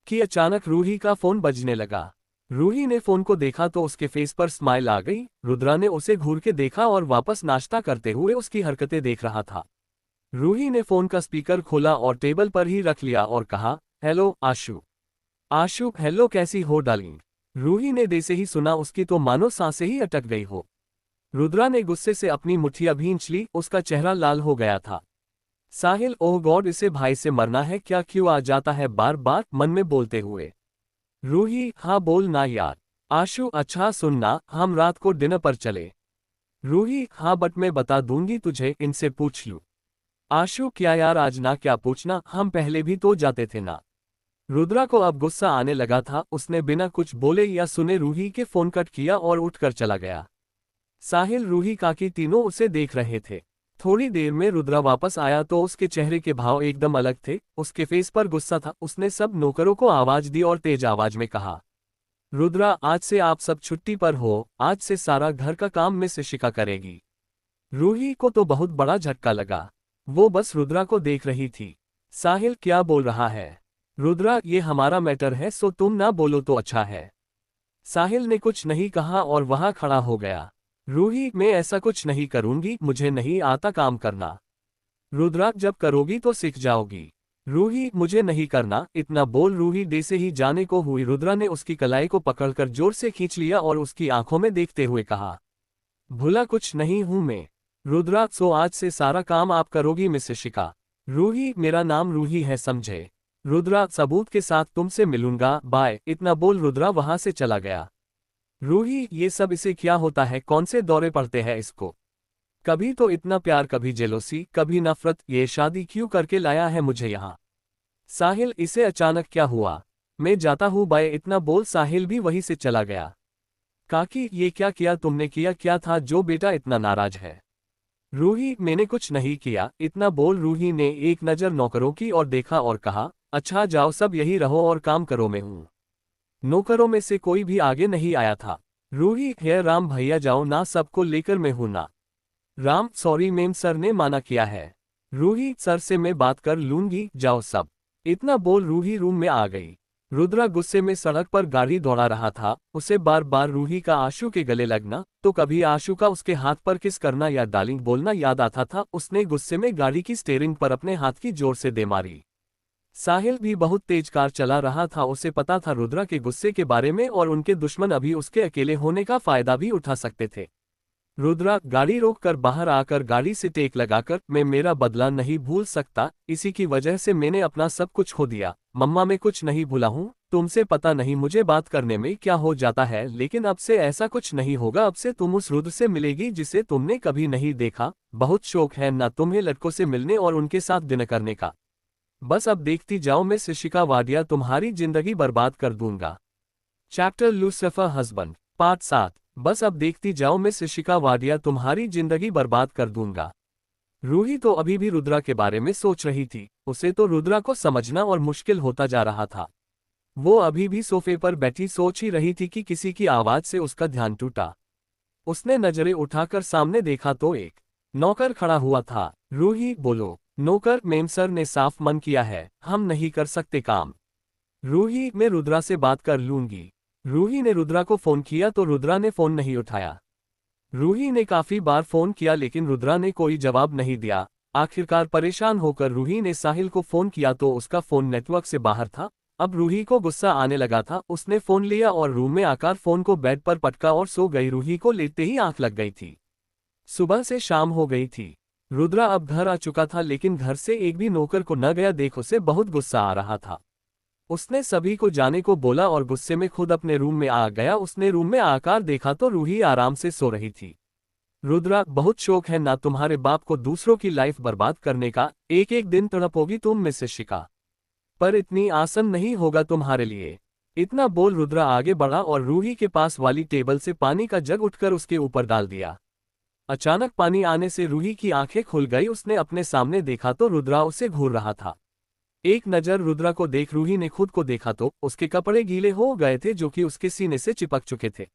कि अचानक रूही का फोन बजने लगा। रूही ने फोन को देखा तो उसके फेस पर स्माइल आ गई। रुद्रा ने उसे घूर के देखा और वापस नाश्ता करते हुए उसकी हरकतें देख रहा था। रूही ने फोन का स्पीकर खोला और टेबल पर ही रख लिया और कहा, हेलो आशु। आशु, हेलो, कैसी हो डार्लिंग? रूही ने जैसे ही सुना उसकी तो मानो सांसें ही अटक गई हो। रुद्रा ने गुस्से से अपनी मुठ्ठियां भींच ली। उसका चेहरा लाल हो गया था। साहिल, ओह गॉड, इसे भाई से मरना है क्या? क्यों आ जाता है बार बार? मन में बोलते हुए। रूही, हाँ बोल ना यार। आशु, अच्छा सुनना, हम रात को डिनर पर चले। रूही, हाँ बट मैं बता दूंगी तुझे, इनसे पूछ लूं। आशु, क्या यार, आज ना क्या पूछना, हम पहले भी तो जाते थे ना। रुद्रा को अब गुस्सा आने लगा था। उसने बिना कुछ बोले या सुने रूही के फोन कट किया और उठकर चला गया। साहिल, रूही काकी तीनों उसे देख रहे थे। थोड़ी देर में रुद्रा वापस आया तो उसके चेहरे के भाव एकदम अलग थे। उसके फेस पर गुस्सा था। उसने सब नौकरों को आवाज दी और तेज आवाज में कहा, रुद्रा, आज से आप सब छुट्टी पर हो। आज से सारा घर का काम मिस शिखा करेगी। रूही को तो बहुत बड़ा झटका लगा। वो बस रुद्रा को देख रही थी। साहिल, क्या बोल रहा है? रुद्रा, ये हमारा मैटर है, सो तुम ना बोलो तो अच्छा है। साहिल ने कुछ नहीं कहा और वहां खड़ा हो गया। रूही, मैं ऐसा कुछ नहीं करूंगी, मुझे नहीं आता काम करना। रुद्रा, जब करोगी तो सीख जाओगी। रूही, मुझे नहीं करना। इतना बोल रूही जैसे ही जाने को हुई, रुद्रा ने उसकी कलाई को पकड़कर जोर से खींच लिया और उसकी आंखों में देखते हुए कहा, भूला कुछ नहीं हूं मैं। रुद्रा, सो आज से सारा काम आप करोगी मिस शिखा। रूही, मेरा नाम रूही है, समझे? रुद्रा, सबूत के साथ तुमसे मिलूंगा, बाय। इतना बोल रुद्रा वहां से चला गया। रूही, ये सब इसे क्या होता है? कौन से दौरे पड़ते हैं इसको? कभी तो इतना प्यार, कभी जेलोसी, कभी नफरत। ये शादी क्यों करके लाया है मुझे यहाँ? साहिल, इसे अचानक क्या हुआ? मैं जाता हूँ, बाय। इतना बोल साहिल भी वहीं से चला गया। काकी, ये क्या किया तुमने? किया क्या था जो बेटा इतना नाराज है? रूही, मैंने कुछ नहीं किया। इतना बोल रूही ने एक नज़र नौकरों की ओर देखा और कहा, अच्छा जाओ, सब यही रहो और काम करो, मैं हूँ। नौकरों में से कोई भी आगे नहीं आया था। रूही, हे राम भैया, जाओ ना, सबको लेकर मैं हूं ना। राम, सॉरी मैम, सर ने माना किया है। रूही, सर से मैं बात कर लूंगी, जाओ सब। इतना बोल रूही रूम में आ गई। रुद्रा गुस्से में सड़क पर गाड़ी दौड़ा रहा था। उसे बार बार रूही का आशु के गले लगना, तो कभी आशु का उसके हाथ पर किस करना या डार्लिंग बोलना याद आता था। उसने गुस्से में गाड़ी की स्टीयरिंग पर अपने हाथ की जोर से दे मारी। साहिल भी बहुत तेज कार चला रहा था। उसे पता था रुद्रा के गुस्से के बारे में और उनके दुश्मन अभी उसके अकेले होने का फायदा भी उठा सकते थे। रुद्रा गाड़ी रोककर बाहर आकर गाड़ी से टेक लगाकर, मैं मेरा बदला नहीं भूल सकता, इसी की वजह से मैंने अपना सब कुछ खो दिया। मम्मा मैं कुछ नहीं भूला हूँ, तुमसे पता नहीं मुझे बात करने में क्या हो जाता है, लेकिन अब से ऐसा कुछ नहीं होगा। अब से तुम उस रुद्र से मिलेगी जिसे तुमने कभी नहीं देखा। बहुत शौक है ना तुम्हें लड़कों से मिलने और उनके साथ डिनर करने का। बस अब देखती जाओ, मैं शिशिका वाडिया तुम्हारी जिंदगी बर्बाद कर दूंगा। Chapter Lucifer husband part 7। बस अब देखती जाओ, मैं शिशिका वाडिया तुम्हारी जिंदगी बर्बाद कर दूंगा। रूही तो अभी भी रुद्रा के बारे में सोच रही थी। उसे तो रुद्रा को समझना और मुश्किल होता जा रहा था। वो अभी भी सोफे पर बैठी सोच ही रही थी कि किसी की आवाज से उसका ध्यान टूटा। उसने नजरें उठाकर सामने देखा तो एक नौकर खड़ा हुआ था। रूही बोलो। नौकर, मेम सर ने साफ मन किया है, हम नहीं कर सकते काम। रूही, मैं रुद्रा से बात कर लूंगी। रूही ने रुद्रा को फोन किया तो रुद्रा ने फोन नहीं उठाया। रूही ने काफी बार फोन किया लेकिन रुद्रा ने कोई जवाब नहीं दिया। आखिरकार परेशान होकर रूही ने साहिल को फोन किया तो उसका फोन नेटवर्क से बाहर था। अब रूही को गुस्सा आने लगा था। उसने फोन लिया और रूम में आकर फोन को बेड पर पटका और सो गई। रूही को लेते ही आंख लग गई थी। सुबह से शाम हो गई थी। रुद्रा अब घर आ चुका था लेकिन घर से एक भी नौकर को न गया देख उसे बहुत गुस्सा आ रहा था। उसने सभी को जाने को बोला और गुस्से में खुद अपने रूम में आ गया। उसने रूम में आकर देखा तो रूही आराम से सो रही थी। रुद्रा, बहुत शौक है ना तुम्हारे बाप को दूसरों की लाइफ बर्बाद करने का। एक एक दिन तड़पोगी तुम में से शिका, पर इतनी आसान नहीं होगा तुम्हारे लिए। इतना बोल रुद्रा आगे बढ़ा और रूही के पास वाली टेबल से पानी का जग उठकर उसके ऊपर डाल दिया। अचानक पानी आने से रूही की आंखें खुल गई। उसने अपने सामने देखा तो रुद्रा उसे घूर रहा था। एक नजर रुद्रा को देख रूही ने खुद को देखा तो उसके कपड़े गीले हो गए थे जो कि उसके सीने से चिपक चुके थे।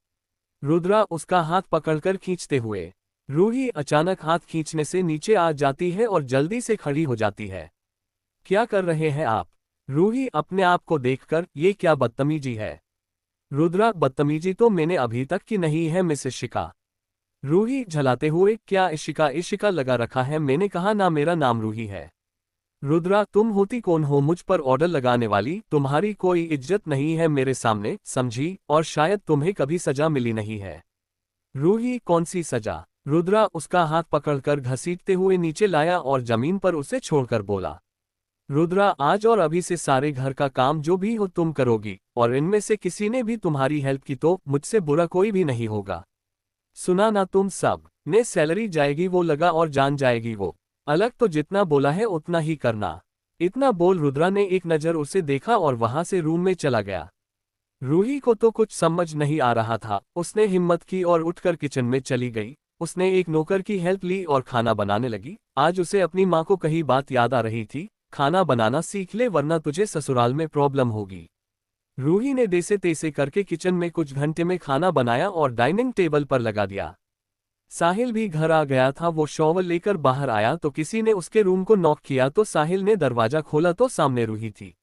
रुद्रा उसका हाथ पकड़कर खींचते हुए। रूही अचानक हाथ खींचने से नीचे आ जाती है और जल्दी से खड़ी हो जाती है। क्या कर रहे हैं आप? रूही अपने आप को देखकर, ये क्या बदतमीजी है? रुद्रा, बदतमीजी तो मैंने अभी तक की नहीं है मिसेस शिका। रूही झलाते हुए, क्या इशिका इशिका लगा रखा है? मैंने कहा ना मेरा नाम रूही है। रुद्रा, तुम होती कौन हो मुझ पर ऑर्डर लगाने वाली? तुम्हारी कोई इज्जत नहीं है मेरे सामने, समझी? और शायद तुम्हें कभी सजा मिली नहीं है। रूही, कौन सी सजा? रुद्रा उसका हाथ पकड़कर घसीटते हुए नीचे लाया और जमीन पर उसे छोड़कर बोला। रुद्रा, आज और अभी से सारे घर का काम जो भी हो तुम करोगी, और इनमें से किसी ने भी तुम्हारी हेल्प की तो मुझसे बुरा कोई भी नहीं होगा। सुना ना, तुम सब ने सैलरी जाएगी वो लगा और जान जाएगी वो अलग। तो जितना बोला है उतना ही करना। इतना बोल रुद्रा ने एक नज़र उसे देखा और वहां से रूम में चला गया। रूही को तो कुछ समझ नहीं आ रहा था। उसने हिम्मत की और उठकर किचन में चली गई। उसने एक नौकर की हेल्प ली और खाना बनाने लगी। आज उसे अपनी माँ को कही बात याद आ रही थी, खाना बनाना सीख ले वरना तुझे ससुराल में प्रॉब्लम होगी। रूही ने जैसे तैसे करके किचन में कुछ घंटे में खाना बनाया और डाइनिंग टेबल पर लगा दिया। साहिल भी घर आ गया था। वो शॉवर लेकर बाहर आया तो किसी ने उसके रूम को नॉक किया तो साहिल ने दरवाजा खोला तो सामने रूही थी।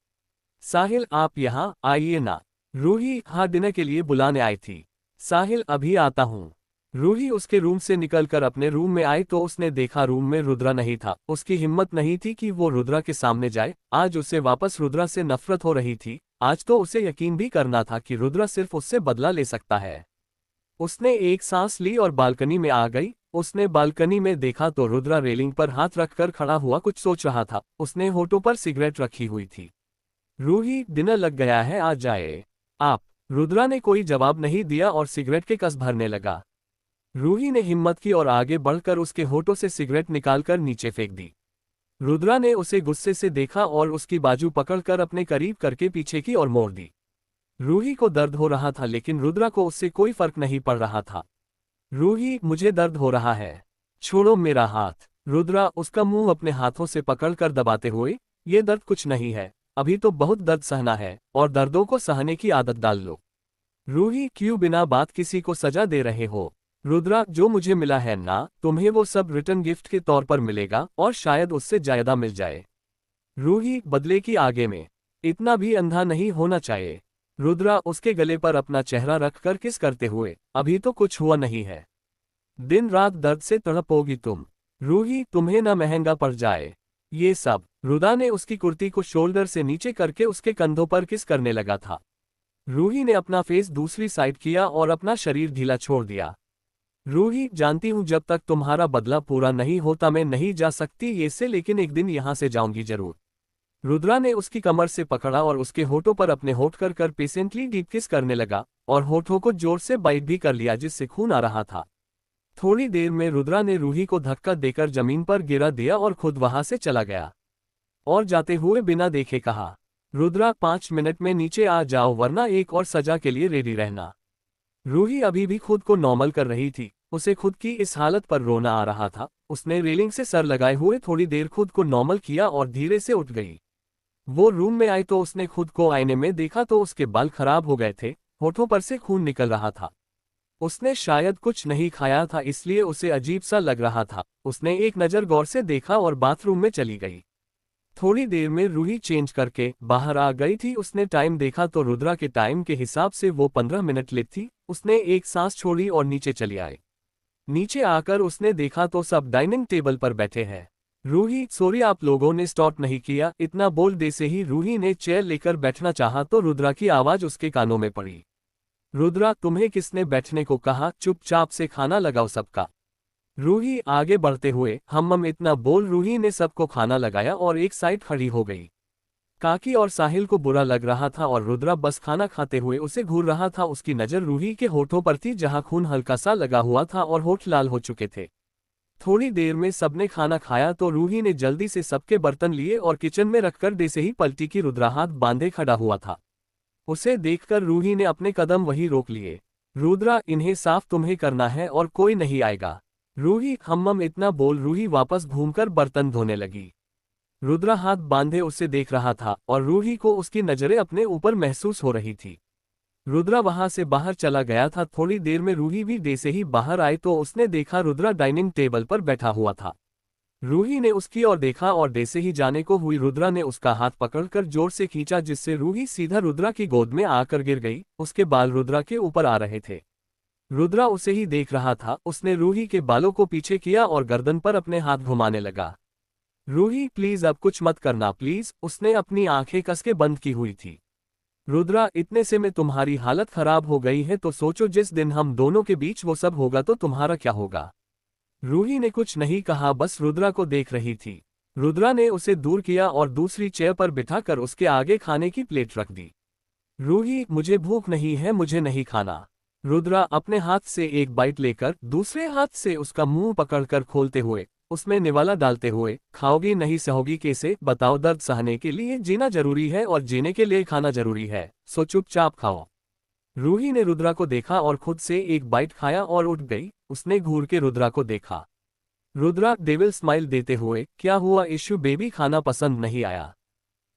साहिल, आप यहाँ आइए ना। रूही, हाँ, डिनर के लिए बुलाने आई थी। साहिल, अभी आता हूँ। रूही उसके रूम से निकलकर अपने रूम में आई तो उसने देखा रूम में रुद्रा नहीं था। उसकी हिम्मत नहीं थी कि वो रुद्रा के सामने जाए। आज उसे वापस रुद्रा से नफरत हो रही थी। आज तो उसे यकीन भी करना था कि रुद्रा सिर्फ उससे बदला ले सकता है। उसने एक सांस ली और बालकनी में आ गई। उसने बालकनी में देखा तो रुद्रा रेलिंग पर हाथ रखकर खड़ा हुआ कुछ सोच रहा था। उसने होठों पर सिगरेट रखी हुई थी। रूही, डिनर लग गया है, आ जाए आप। रुद्रा ने कोई जवाब नहीं दिया और सिगरेट के कस भरने लगा। रूही ने हिम्मत की और आगे बढ़कर उसके होठों से सिगरेट निकालकर नीचे फेंक दी। रुद्रा ने उसे गुस्से से देखा और उसकी बाजू पकड़कर अपने करीब करके पीछे की ओर मोड़ दी। रूही को दर्द हो रहा था लेकिन रुद्रा को उससे कोई फर्क नहीं पड़ रहा था। रूही, मुझे दर्द हो रहा है, छोड़ो मेरा हाथ। रुद्रा उसका मुंह अपने हाथों से पकड़कर दबाते हुए, ये दर्द कुछ नहीं है, अभी तो बहुत दर्द सहना है और दर्दों को सहने की आदत डाल लो। रूही, क्यों बिना बात किसी को सजा दे रहे हो? रुद्रा, जो मुझे मिला है ना, तुम्हें वो सब रिटर्न गिफ्ट के तौर पर मिलेगा और शायद उससे ज्यादा मिल जाए। रूही, बदले की आगे में इतना भी अंधा नहीं होना चाहिए। रुद्रा उसके गले पर अपना चेहरा रखकर किस करते हुए, अभी तो कुछ हुआ नहीं है, दिन रात दर्द से तड़पोगी तुम। रूही, तुम्हें ना महंगा पड़ जाए। ये सब रुद्रा ने उसकी कुर्ती को शोल्डर से नीचे करके उसके कंधों पर किस करने लगा था। रूही ने अपना फेस दूसरी साइड किया और अपना शरीर ढीला छोड़ दिया। रूही, जानती हूँ जब तक तुम्हारा बदला पूरा नहीं होता मैं नहीं जा सकती ये से, लेकिन एक दिन यहाँ से जाऊंगी जरूर। रुद्रा ने उसकी कमर से पकड़ा और उसके होठों पर अपने होठ कर पेशेंटली डीप किस करने लगा और होठों को जोर से बाइट भी कर लिया जिससे खून आ रहा था। थोड़ी देर में रुद्रा ने रूही को धक्का देकर जमीन पर गिरा दिया और खुद वहां से चला गया और जाते हुए बिना देखे कहा, रुद्रा 5 मिनट में नीचे आ जाओ वरना एक और सजा के लिए रेडी रहना। रूही अभी भी खुद को नॉर्मल कर रही थी, उसे खुद की इस हालत पर रोना आ रहा था। उसने रेलिंग से सर लगाए हुए थोड़ी देर खुद को नॉर्मल किया और धीरे से उठ गई। वो रूम में आई तो उसने खुद को आईने में देखा तो उसके बाल खराब हो गए थे, होठों पर से खून निकल रहा था। उसने शायद कुछ नहीं खाया था इसलिए उसे अजीब सा लग रहा था। उसने एक नज़र गौर से देखा और बाथरूम में चली गई। थोड़ी देर में रूही चेंज करके बाहर आ गई थी। उसने टाइम देखा तो रुद्रा के टाइम के हिसाब से वो 15 मिनट लेट थी। उसने एक सांस छोड़ी और नीचे चली आई। नीचे आकर उसने देखा तो सब डाइनिंग टेबल पर बैठे हैं। रूही, सॉरी आप लोगों ने स्टार्ट नहीं किया। इतना बोल दे से ही रूही ने चेयर लेकर बैठना चाहा तो रुद्रा की आवाज उसके कानों में पड़ी। रुद्रा, तुम्हें किसने बैठने को कहा? चुपचाप से खाना लगाओ सबका। रूही आगे बढ़ते हुए, हम इतना बोल रूही ने सबको खाना लगाया और एक साइड खड़ी हो गई। काकी और साहिल को बुरा लग रहा था और रुद्रा बस खाना खाते हुए उसे घूर रहा था। उसकी नज़र रूही के होठों पर थी जहां खून हल्का सा लगा हुआ था और होठ लाल हो चुके थे। थोड़ी देर में सबने खाना खाया तो रूही ने जल्दी से सबके बर्तन लिए और किचन में रखकर जैसे ही पलटी की रुद्रा हाथ बांधे खड़ा हुआ था। उसे देखकर रूही ने अपने कदम वहीं रोक लिए। रुद्रा, इन्हें साफ तुम्हें करना है और कोई नहीं आएगा। रूही, हम इतना बोल रूही वापस घूमकर बर्तन धोने लगी। रुद्रा हाथ बांधे उसे देख रहा था और रूही को उसकी नजरें अपने ऊपर महसूस हो रही थी। रुद्रा वहां से बाहर चला गया था। थोड़ी देर में रूही भी डे से ही बाहर आई तो उसने देखा रुद्रा डाइनिंग टेबल पर बैठा हुआ था। रूही ने उसकी ओर देखा और डे से ही जाने को हुई रुद्रा ने उसका हाथ पकड़कर जोर से खींचा जिससे रूही सीधा रुद्रा की गोद में आकर गिर गई। उसके बाल रुद्रा के ऊपर आ रहे थे। रुद्रा उसे ही देख रहा था। उसने रूही के बालों को पीछे किया और गर्दन पर अपने हाथ घुमाने लगा। रूही, प्लीज अब कुछ मत करना प्लीज। उसने अपनी आंखें कस के बंद की हुई थी। रुद्रा, इतने से में तुम्हारी हालत खराब हो गई है तो सोचो जिस दिन हम दोनों के बीच वो सब होगा तो तुम्हारा क्या होगा। रूही ने कुछ नहीं कहा, बस रुद्रा को देख रही थी। रुद्रा ने उसे दूर किया और दूसरी चेयर पर बिठाकर उसके आगे खाने की प्लेट रख दी। रूही, मुझे भूख नहीं है, मुझे नहीं खाना। रुद्रा अपने हाथ से एक बाइट लेकर दूसरे हाथ से उसका मुंह पकड़कर खोलते हुए उसमें निवाला डालते हुए, खाओगी नहीं सहोगी कैसे? बताओ, दर्द सहने के लिए जीना जरूरी है और जीने के लिए खाना जरूरी है, सो चुपचाप खाओ। रूही ने रुद्रा को देखा और खुद से एक बाइट खाया और उठ गई। उसने घूर के रुद्रा को देखा। रुद्रा डेविल स्माइल देते हुए, क्या हुआ इशू बेबी, खाना पसंद नहीं आया?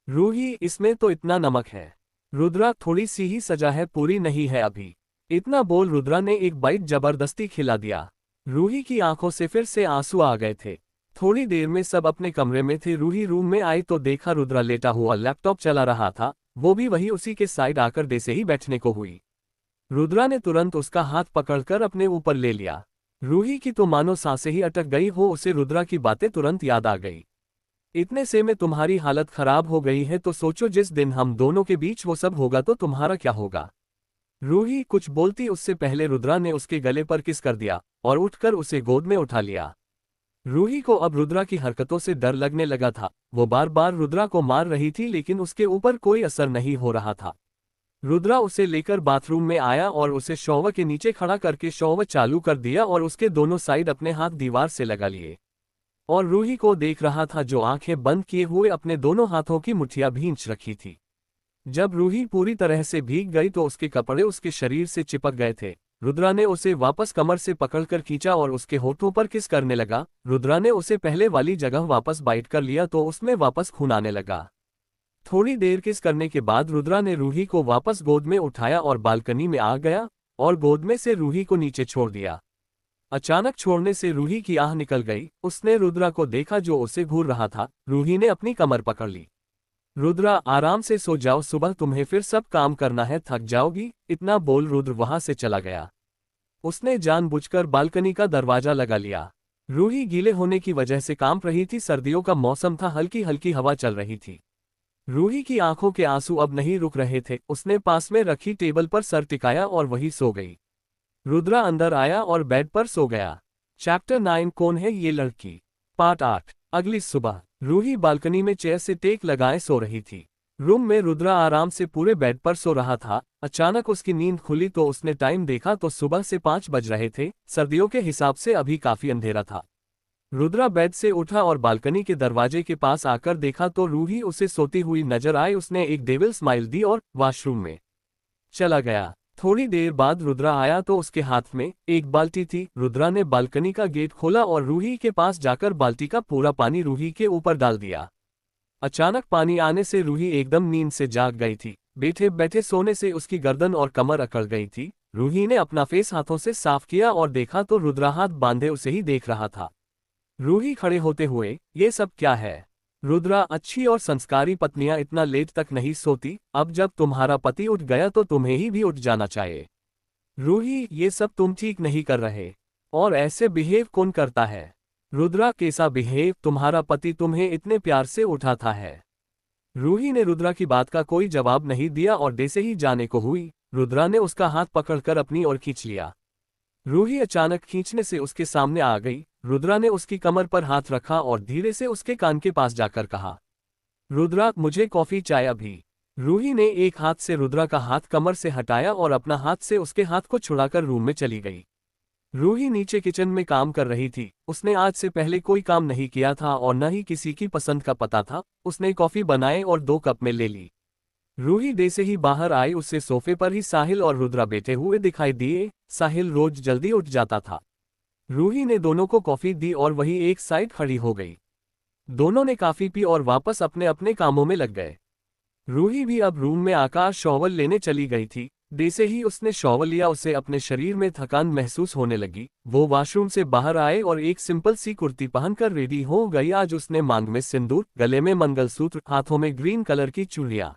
रूही, इसमें तो इतना नमक है। रुद्रा, थोड़ी सी ही सजा है, पूरी नहीं है अभी। इतना बोल रुद्रा ने एक बाइट जबरदस्ती खिला दिया। रूही की आंखों से फिर से आंसू आ गए थे। थोड़ी देर में सब अपने कमरे में थे। रूही रूम में आई तो देखा रुद्रा लेटा हुआ लैपटॉप चला रहा था। वो भी वही उसी के साइड आकर दे से ही बैठने को हुई। रुद्रा ने तुरंत उसका हाथ पकड़कर अपने ऊपर ले लिया। रूही की तो मानो सांसें ही अटक गई हो। उसे रुद्रा की बातें तुरंत याद आ गई। इतने से में तुम्हारी हालत खराब हो गई है तो सोचो जिस दिन हम दोनों के बीच वो सब होगा तो तुम्हारा क्या होगा। रूही कुछ बोलती उससे पहले रुद्रा ने उसके गले पर किस कर दिया और उठकर उसे गोद में उठा लिया। रूही को अब रुद्रा की हरकतों से डर लगने लगा था। वो बार बार रुद्रा को मार रही थी लेकिन उसके ऊपर कोई असर नहीं हो रहा था। रुद्रा उसे लेकर बाथरूम में आया और उसे शॉवर के नीचे खड़ा करके शॉवर चालू कर दिया और उसके दोनों साइड अपने हाथ दीवार से लगा लिए और रूही को देख रहा था जो आंखें बंद किए हुए अपने दोनों हाथों की मुठ्ठियां भींच रखी थी। जब रूही पूरी तरह से भीग गई तो उसके कपड़े उसके शरीर से चिपक गए थे। रुद्रा ने उसे वापस कमर से पकड़कर खींचा और उसके होठों पर किस करने लगा। रुद्रा ने उसे पहले वाली जगह वापस बाइट कर लिया तो उसमें वापस खून आने लगा। थोड़ी देर किस करने के बाद रुद्रा ने रूही को वापस गोद में उठाया और बालकनी में आ गया और गोद में से रूही को नीचे छोड़ दिया। अचानक छोड़ने से रूही की आह निकल गई। उसने रुद्रा को देखा जो उसे घूर रहा था। रूही ने अपनी कमर पकड़ ली। रुद्रा, आराम से सो जाओ, सुबह तुम्हें फिर सब काम करना है, थक जाओगी। इतना बोल रुद्र वहां से चला गया। उसने जानबूझकर बालकनी का दरवाजा लगा लिया। रूही गीले होने की वजह से कांप रही थी। सर्दियों का मौसम था, हल्की हल्की हवा चल रही थी। रूही की आंखों के आंसू अब नहीं रुक रहे थे। उसने पास में रखी टेबल पर सर टिकाया और वहीं सो गई। रुद्रा अंदर आया और बेड पर सो गया। चैप्टर 9 कौन है ये लड़की, पार्ट 8। अगली सुबह रूही बालकनी में चेयर से टेक लगाए सो रही थी। रूम में रुद्रा आराम से पूरे बेड पर सो रहा था। अचानक उसकी नींद खुली तो उसने टाइम देखा तो सुबह से 5 बज रहे थे। सर्दियों के हिसाब से अभी काफी अंधेरा था। रुद्रा बेड से उठा और बालकनी के दरवाजे के पास आकर देखा तो रूही उसे सोती हुई नजर आई। उसने एक डेविल स्माइल दी और वॉशरूम में चला गया। थोड़ी देर बाद रुद्रा आया तो उसके हाथ में एक बाल्टी थी। रुद्रा ने बालकनी का गेट खोला और रूही के पास जाकर बाल्टी का पूरा पानी रूही के ऊपर डाल दिया। अचानक पानी आने से रूही एकदम नींद से जाग गई थी। बैठे बैठे सोने से उसकी गर्दन और कमर अकड़ गई थी। रूही ने अपना फेस हाथों से साफ किया और देखा तो रुद्रा हाथ बांधे उसे ही देख रहा था। रूही खड़े होते हुए, ये सब क्या है? रुद्रा, अच्छी और संस्कारी पत्नियां इतना लेट तक नहीं सोती। अब जब तुम्हारा पति उठ गया तो तुम्हें ही भी उठ जाना चाहिए। रूही, ये सब तुम ठीक नहीं कर रहे। और ऐसे बिहेव कौन करता है? रुद्रा, कैसा बिहेव? तुम्हारा पति तुम्हें इतने प्यार से उठाता है। रूही ने रुद्रा की बात का कोई जवाब नहीं दिया और जैसे ही जाने को हुई, रुद्रा ने उसका हाथ पकड़कर अपनी ओर खींच लिया। रूही अचानक खींचने से उसके सामने आ गई। रुद्रा ने उसकी कमर पर हाथ रखा और धीरे से उसके कान के पास जाकर कहा, रुद्रा, मुझे कॉफी चाय अभी। रूही ने एक हाथ से रुद्रा का हाथ कमर से हटाया और अपना हाथ से उसके हाथ को छुड़ाकर रूम में चली गई। रूही नीचे किचन में काम कर रही थी। उसने आज से पहले कोई काम नहीं किया था और न ही किसी की पसंद का पता था। उसने कॉफी बनाए और 2 कप में ले ली। रूही डे से ही बाहर आई। उससे सोफे पर ही साहिल और रुद्रा बैठे हुए दिखाई दिए। साहिल रोज जल्दी उठ जाता था। रूही ने दोनों को कॉफी दी और वही एक साइड खड़ी हो गई। दोनों ने कॉफी पी और वापस अपने अपने कामों में लग गए। रूही भी अब रूम में आकर शॉवर लेने चली गई थी। जैसे ही उसने शॉवर लिया उसे अपने शरीर में थकान महसूस होने लगी। वो वॉशरूम से बाहर आए और एक सिंपल सी कुर्ती पहनकर रेडी हो गई। आज उसने मांग में सिंदूर, गले में मंगलसूत्र, हाथों में ग्रीन कलर की चूड़ियां।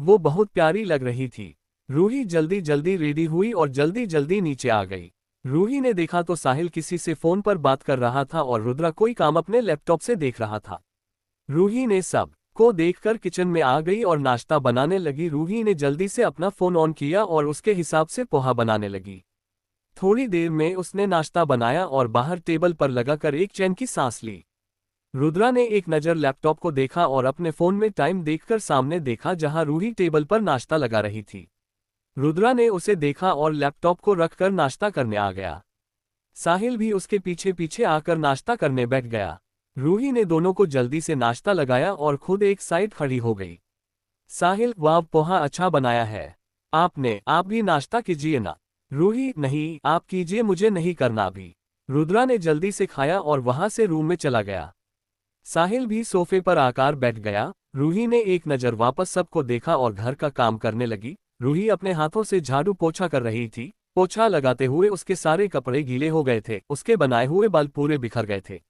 वो बहुत प्यारी लग रही थी। रूही जल्दी जल्दी रेडी हुई और जल्दी जल्दी नीचे आ गई। रूही ने देखा तो साहिल किसी से फोन पर बात कर रहा था और रुद्रा कोई काम अपने लैपटॉप से देख रहा था। रूही ने सब को देखकर किचन में आ गई और नाश्ता बनाने लगी। रूही ने जल्दी से अपना फोन ऑन किया और उसके हिसाब से पोहा बनाने लगी। थोड़ी देर में उसने नाश्ता बनाया और बाहर टेबल पर लगाकर एक चैन की सांस ली। रुद्रा ने एक नज़र लैपटॉप को देखा और अपने फोन में टाइम देखकर सामने देखा जहां रूही टेबल पर नाश्ता लगा रही थी। रुद्रा ने उसे देखा और लैपटॉप को रखकर नाश्ता करने आ गया। साहिल भी उसके पीछे पीछे आकर नाश्ता करने बैठ गया। रूही ने दोनों को जल्दी से नाश्ता लगाया और खुद एक साइड खड़ी हो गई। साहिल, वाह, पोहा अच्छा बनाया है। आप भी नाश्ता कीजिए ना। रूही, नहीं, आप कीजिए, मुझे नहीं करना अभी। रुद्रा ने जल्दी से खाया और वहां से रूम में चला गया। साहिल भी सोफे पर आकर बैठ गया। रूही ने एक नज़र वापस सबको देखा और घर का काम करने लगी। रूही अपने हाथों से झाड़ू पोछा कर रही थी। पोछा लगाते हुए उसके सारे कपड़े गीले हो गए थे। उसके बनाए हुए बाल पूरे बिखर गए थे।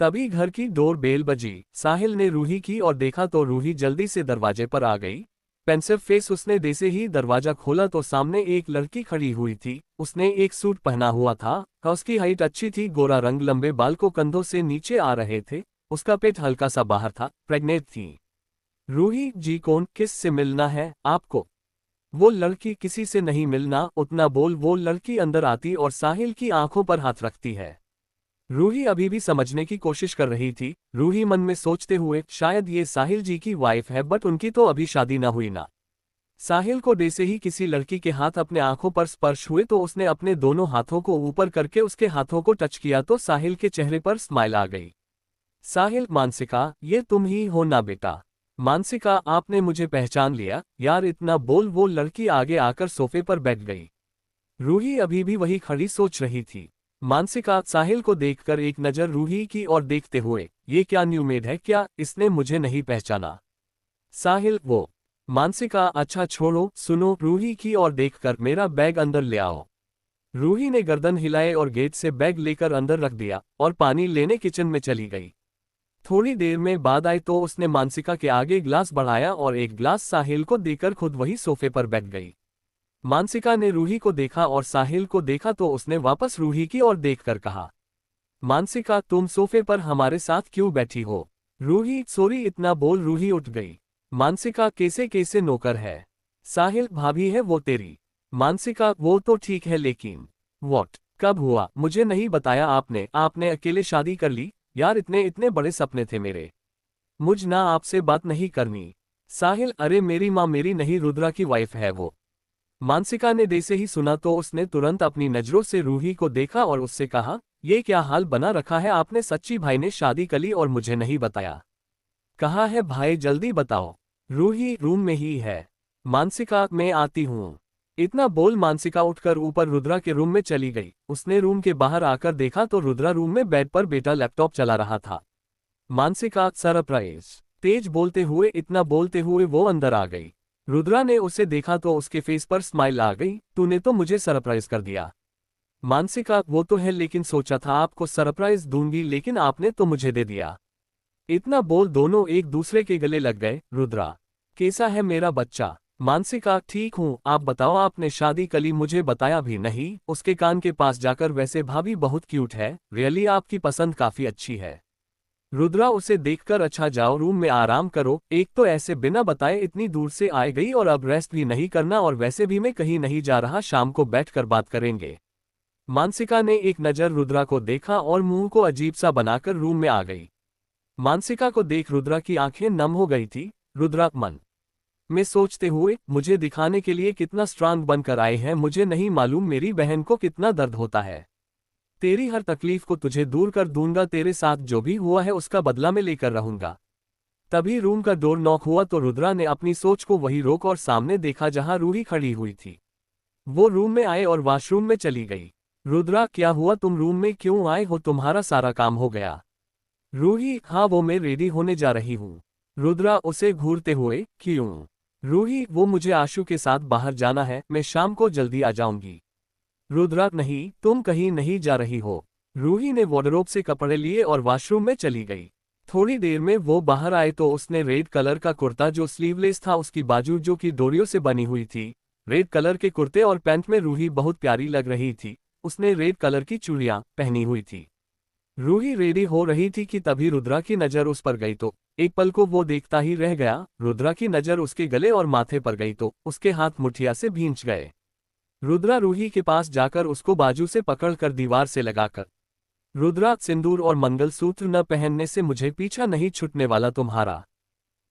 तभी घर की डोर बेल बजी। साहिल ने रूही की और देखा तो रूही जल्दी से दरवाजे पर आ गई। पेंसिव फेस उसने जैसे ही दरवाजा खोला तो सामने एक लड़की खड़ी हुई थी। उसने एक सूट पहना हुआ था। उसकी हाइट अच्छी थी, गोरा रंग, लंबे बाल को कंधों से नीचे आ रहे थे। उसका पेट हल्का सा बाहर था, प्रेग्नेंट थी। रूही जी, कौन, किस से मिलना है आपको? वो लड़की, किसी से नहीं मिलना, उतना बोल। वो लड़की अंदर आती और साहिल की आंखों पर हाथ रखती है। रूही अभी भी समझने की कोशिश कर रही थी। रूही मन में सोचते हुए, शायद ये साहिल जी की वाइफ है, बट उनकी तो अभी शादी ना हुई ना। साहिल को जैसे ही किसी लड़की के हाथ अपने आंखों पर स्पर्श हुए तो उसने अपने दोनों हाथों को ऊपर करके उसके हाथों को टच किया तो साहिल के चेहरे पर स्माइल आ गई। साहिल, मानसिका, ये तुम ही हो ना बेटा? मानसिका, आपने मुझे पहचान लिया? यार, इतना बोल। वो लड़की आगे आकर सोफे पर बैठ गई। रूही अभी भी वही खड़ी सोच रही थी। मानसिका साहिल को देखकर एक नज़र रूही की ओर देखते हुए, ये क्या न्यू मेड है क्या? इसने मुझे नहीं पहचाना। साहिल, वो। मानसिका, अच्छा छोड़ो, सुनो, रूही की ओर देखकर, मेरा बैग अंदर ले आओ। रूही ने गर्दन हिलाए और गेट से बैग लेकर अंदर रख दिया और पानी लेने किचन में चली गई। थोड़ी देर में बाद आई तो उसने मानसिका के आगे ग्लास बढ़ाया और एक ग्लास साहिल को देकर खुद वही सोफे पर बैठ गई। मानसिका ने रूही को देखा और साहिल को देखा तो उसने वापस रूही की ओर देखकर कहा, मानसिका, तुम सोफे पर हमारे साथ क्यों बैठी हो? रूही, सॉरी, इतना बोल रूही उठ गई। मानसिका, कैसे कैसे नौकर है? साहिल, भाभी है वो तेरी। मानसिका, वो तो ठीक है लेकिन व्हाट? कब हुआ? मुझे नहीं बताया आपने? आपने अकेले शादी कर ली? यार, इतने इतने बड़े सपने थे मेरे। मुझ ना आपसे बात नहीं करनी। साहिल, अरे मेरी माँ मेरी नहीं, रुद्रा की वाइफ है वो। मानसिका ने जैसे ही सुना तो उसने तुरंत अपनी नजरों से रूही को देखा और उससे कहा, ये क्या हाल बना रखा है आपने? सच्ची भाई ने शादी कर ली और मुझे नहीं बताया? कहाँ है भाई, जल्दी बताओ। रूही रूम में ही है। मानसिका, मैं आती हूँ। इतना बोल मानसिका उठकर ऊपर रुद्रा के रूम में चली गई। उसने रूम के बाहर आकर देखा तो रुद्रा रूम में बेड पर बेटा लैपटॉप चला रहा था। मानसिका, सरप्राइज। तेज बोलते हुए, इतना बोलते हुए वो अंदर आ गई। रुद्रा ने उसे देखा तो उसके फेस पर स्माइल आ गई। तूने तो मुझे सरप्राइज कर दिया। मानसिका, वो तो है लेकिन सोचा था आपको सरप्राइज दूंगी लेकिन आपने तो मुझे दे दिया। इतना बोल दोनों एक दूसरे के गले लग गए। रुद्रा, कैसा है मेरा बच्चा? मानसिका, ठीक हूँ, आप बताओ आपने शादी कली मुझे बताया भी नहीं। उसके कान के पास जाकर, वैसे भाभी बहुत क्यूट है, रियली आपकी पसंद काफी अच्छी है। रुद्रा उसे देखकर, अच्छा जाओ रूम में आराम करो, एक तो ऐसे बिना बताए इतनी दूर से आए गई और अब रेस्ट भी नहीं करना, और वैसे भी मैं कहीं नहीं जा रहा, शाम को बैठकर बात करेंगे। मानसिका ने एक नज़र रुद्रा को देखा और मुंह को अजीब सा बनाकर रूम में आ गई। मानसिका को देख रुद्रा की आंखें नम हो गई थी। रुद्रा मन में सोचते हुए, मुझे दिखाने के लिए कितना स्ट्रांग बनकर आए हैं, मुझे नहीं मालूम मेरी बहन को कितना दर्द होता है। तेरी हर तकलीफ को तुझे दूर कर दूंगा, तेरे साथ जो भी हुआ है उसका बदला मैं लेकर रहूंगा। तभी रूम का डोर नॉक हुआ तो रुद्रा ने अपनी सोच को वहीं रोक और सामने देखा जहां रूही खड़ी हुई थी। वो रूम में आए और वॉशरूम में चली गई। रुद्रा, क्या हुआ? तुम रूम में क्यों आए हो? तुम्हारा सारा काम हो गया? रूही, हाँ वो मैं रेडी होने जा रही हूँ। रुद्रा उसे घूरते हुए, क्यों? रूही, वो मुझे आशु के साथ बाहर जाना है, मैं शाम को जल्दी आ जाऊंगी। रुद्रा, नहीं, तुम कहीं नहीं जा रही हो। रूही ने वार्डरोब से कपड़े लिए और वॉशरूम में चली गई। थोड़ी देर में वो बाहर आए तो उसने रेड कलर का कुर्ता जो स्लीवलेस था, उसकी बाजू जो कि डोरियों से बनी हुई थी। रेड कलर के कुर्ते और पैंट में रूही बहुत प्यारी लग रही थी। उसने रेड कलर की चूड़ियां पहनी हुई थी। रूही रेडी हो रही थी कि तभी रुद्रा की नजर उस पर गई तो एक पल को वो देखता ही रह गया। रुद्रा की नजर उसके गले और माथे पर गई तो उसके हाथ मुठिया से भींच गए। रुद्रा रूही के पास जाकर उसको बाजू से पकड़कर दीवार से लगाकर, रुद्रा, सिंदूर और मंगलसूत्र न पहनने से मुझे पीछा नहीं छूटने वाला तुम्हारा।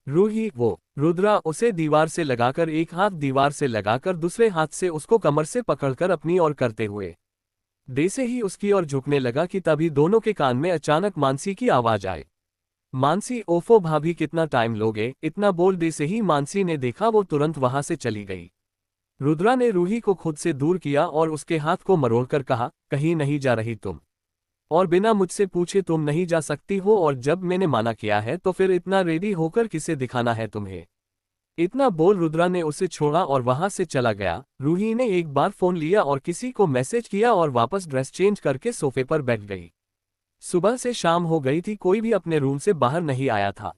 रूही, वो। रुद्रा उसे दीवार से लगाकर, एक हाथ दीवार से लगाकर दूसरे हाथ से उसको कमर से पकड़कर अपनी ओर करते हुए जैसे ही उसकी ओर झुकने लगा कि तभी दोनों के कान में अचानक मानसी की आवाज आए। मानसी, ओफो भाभी कितना टाइम लोगे? इतना बोल जैसे ही मानसी ने देखा वो तुरंत वहां से चली गई। रुद्रा ने रूही को खुद से दूर किया और उसके हाथ को मरोड़कर कहा, कहीं नहीं जा रही तुम, और बिना मुझसे पूछे तुम नहीं जा सकती हो, और जब मैंने माना किया है तो फिर इतना रेडी होकर किसे दिखाना है तुम्हें? इतना बोल रुद्रा ने उसे छोड़ा और वहां से चला गया। रूही ने एक बार फोन लिया और किसी को मैसेज किया और वापस ड्रेस चेंज करके सोफे पर बैठ गई। सुबह से शाम हो गई थी, कोई भी अपने रूम से बाहर नहीं आया था।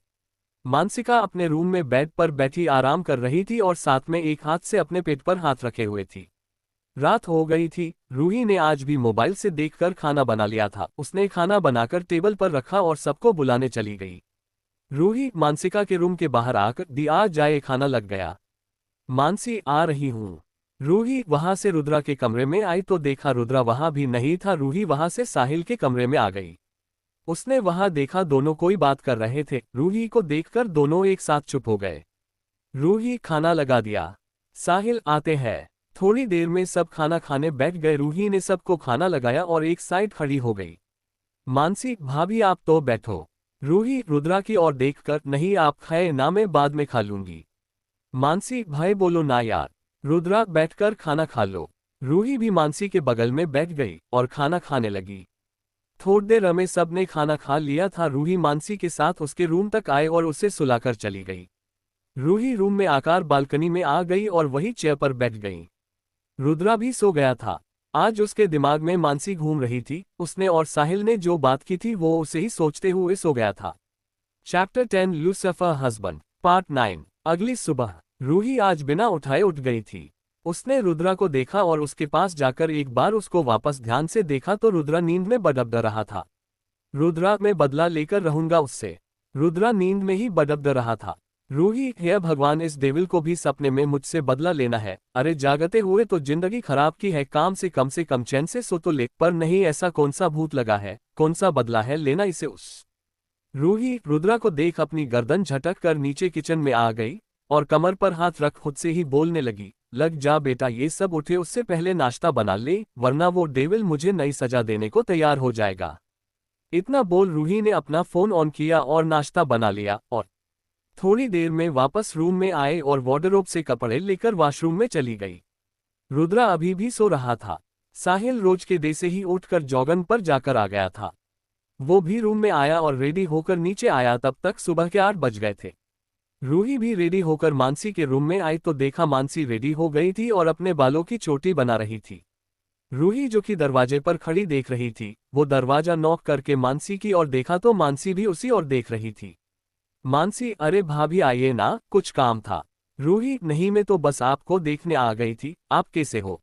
मानसिका अपने रूम में बेड पर बैठी आराम कर रही थी और साथ में एक हाथ से अपने पेट पर हाथ रखे हुए थी। रात हो गई थी। रूही ने आज भी मोबाइल से देखकर खाना बना लिया था। उसने खाना बनाकर टेबल पर रखा और सबको बुलाने चली गई। रूही मानसिका के रूम के बाहर आकर, दी आ जाए, खाना लग गया। मानसी, आ रही हूँ। रूही वहां से रुद्रा के कमरे में आई तो देखा रुद्रा वहां भी नहीं था। रूही वहां से साहिल के कमरे में आ गई। उसने वहां देखा दोनों कोई बात कर रहे थे। रूही को देखकर दोनों एक साथ चुप हो गए। रूही, खाना लगा दिया। साहिल, आते हैं। थोड़ी देर में सब खाना खाने बैठ गए। रूही ने सबको खाना लगाया और एक साइड खड़ी हो गई। मानसी, भाभी आप तो बैठो। रूही रुद्रा की ओर देखकर, नहीं आप खाए ना, मैं बाद में खा लूंगी। मानसी, भाई बोलो ना यार। रुद्रा, बैठकर खाना खा लो। रूही भी मानसी के बगल में बैठ गई और खाना खाने लगी। थोड़ी देर में सब ने खाना खा लिया था। रूही मानसी के साथ उसके रूम तक आए और उसे सुलाकर चली गई। रूही रूम में आकर बालकनी में आ गई और वही चेयर पर बैठ गई। रुद्रा भी सो गया था। आज उसके दिमाग में मानसी घूम रही थी। उसने और साहिल ने जो बात की थी वो उसे ही सोचते हुए सो गया था। Chapter 10 Lucifer husband part 9। अगली सुबह रूही आज बिना उठाए उठ गई थी। उसने रुद्रा को देखा और उसके पास जाकर एक बार उसको वापस ध्यान से देखा तो रुद्रा नींद में बडबड रहा था। रुद्रा, मैं बदला लेकर रहूंगा उससे। रुद्रा नींद में ही बड़बड़ रहा था। रूही, हे भगवान, इस डेविल को भी सपने में मुझसे बदला लेना है। अरे जागते हुए तो जिंदगी खराब की है, काम से कम चैन से सो तो ले। पर नहीं, ऐसा कौन सा भूत लगा है, कौन सा बदला है लेना इसे उस। रूही रुद्रा को देख अपनी गर्दन झटक कर नीचे किचन में आ गई और कमर पर हाथ रख खुद से ही बोलने लगी, लग जा बेटा, ये सब उठे उससे पहले नाश्ता बना ले, वरना वो डेविल मुझे नई सजा देने को तैयार हो जाएगा। इतना बोल रूही ने अपना फोन ऑन किया और नाश्ता बना लिया और थोड़ी देर में वापस रूम में आए और वार्डरोब से कपड़े लेकर वॉशरूम में चली गई। रुद्रा अभी भी सो रहा था। साहिल रोज के जैसे ही उठकर जॉगन पर जाकर आ गया था। वो भी रूम में आया और रेडी होकर नीचे आया, तब तक सुबह के 8 बज गए थे। रूही भी रेडी होकर मानसी के रूम में आई तो देखा मानसी रेडी हो गई थी और अपने बालों की चोटी बना रही थी। रूही जो कि दरवाजे पर खड़ी देख रही थी, वो दरवाजा नॉक करके मानसी की ओर देखा तो मानसी भी उसी ओर देख रही थी। मानसी, अरे भाभी आइए ना, कुछ काम था। रूही, नहीं मैं तो बस आपको देखने आ गई थी, आप कैसे हो?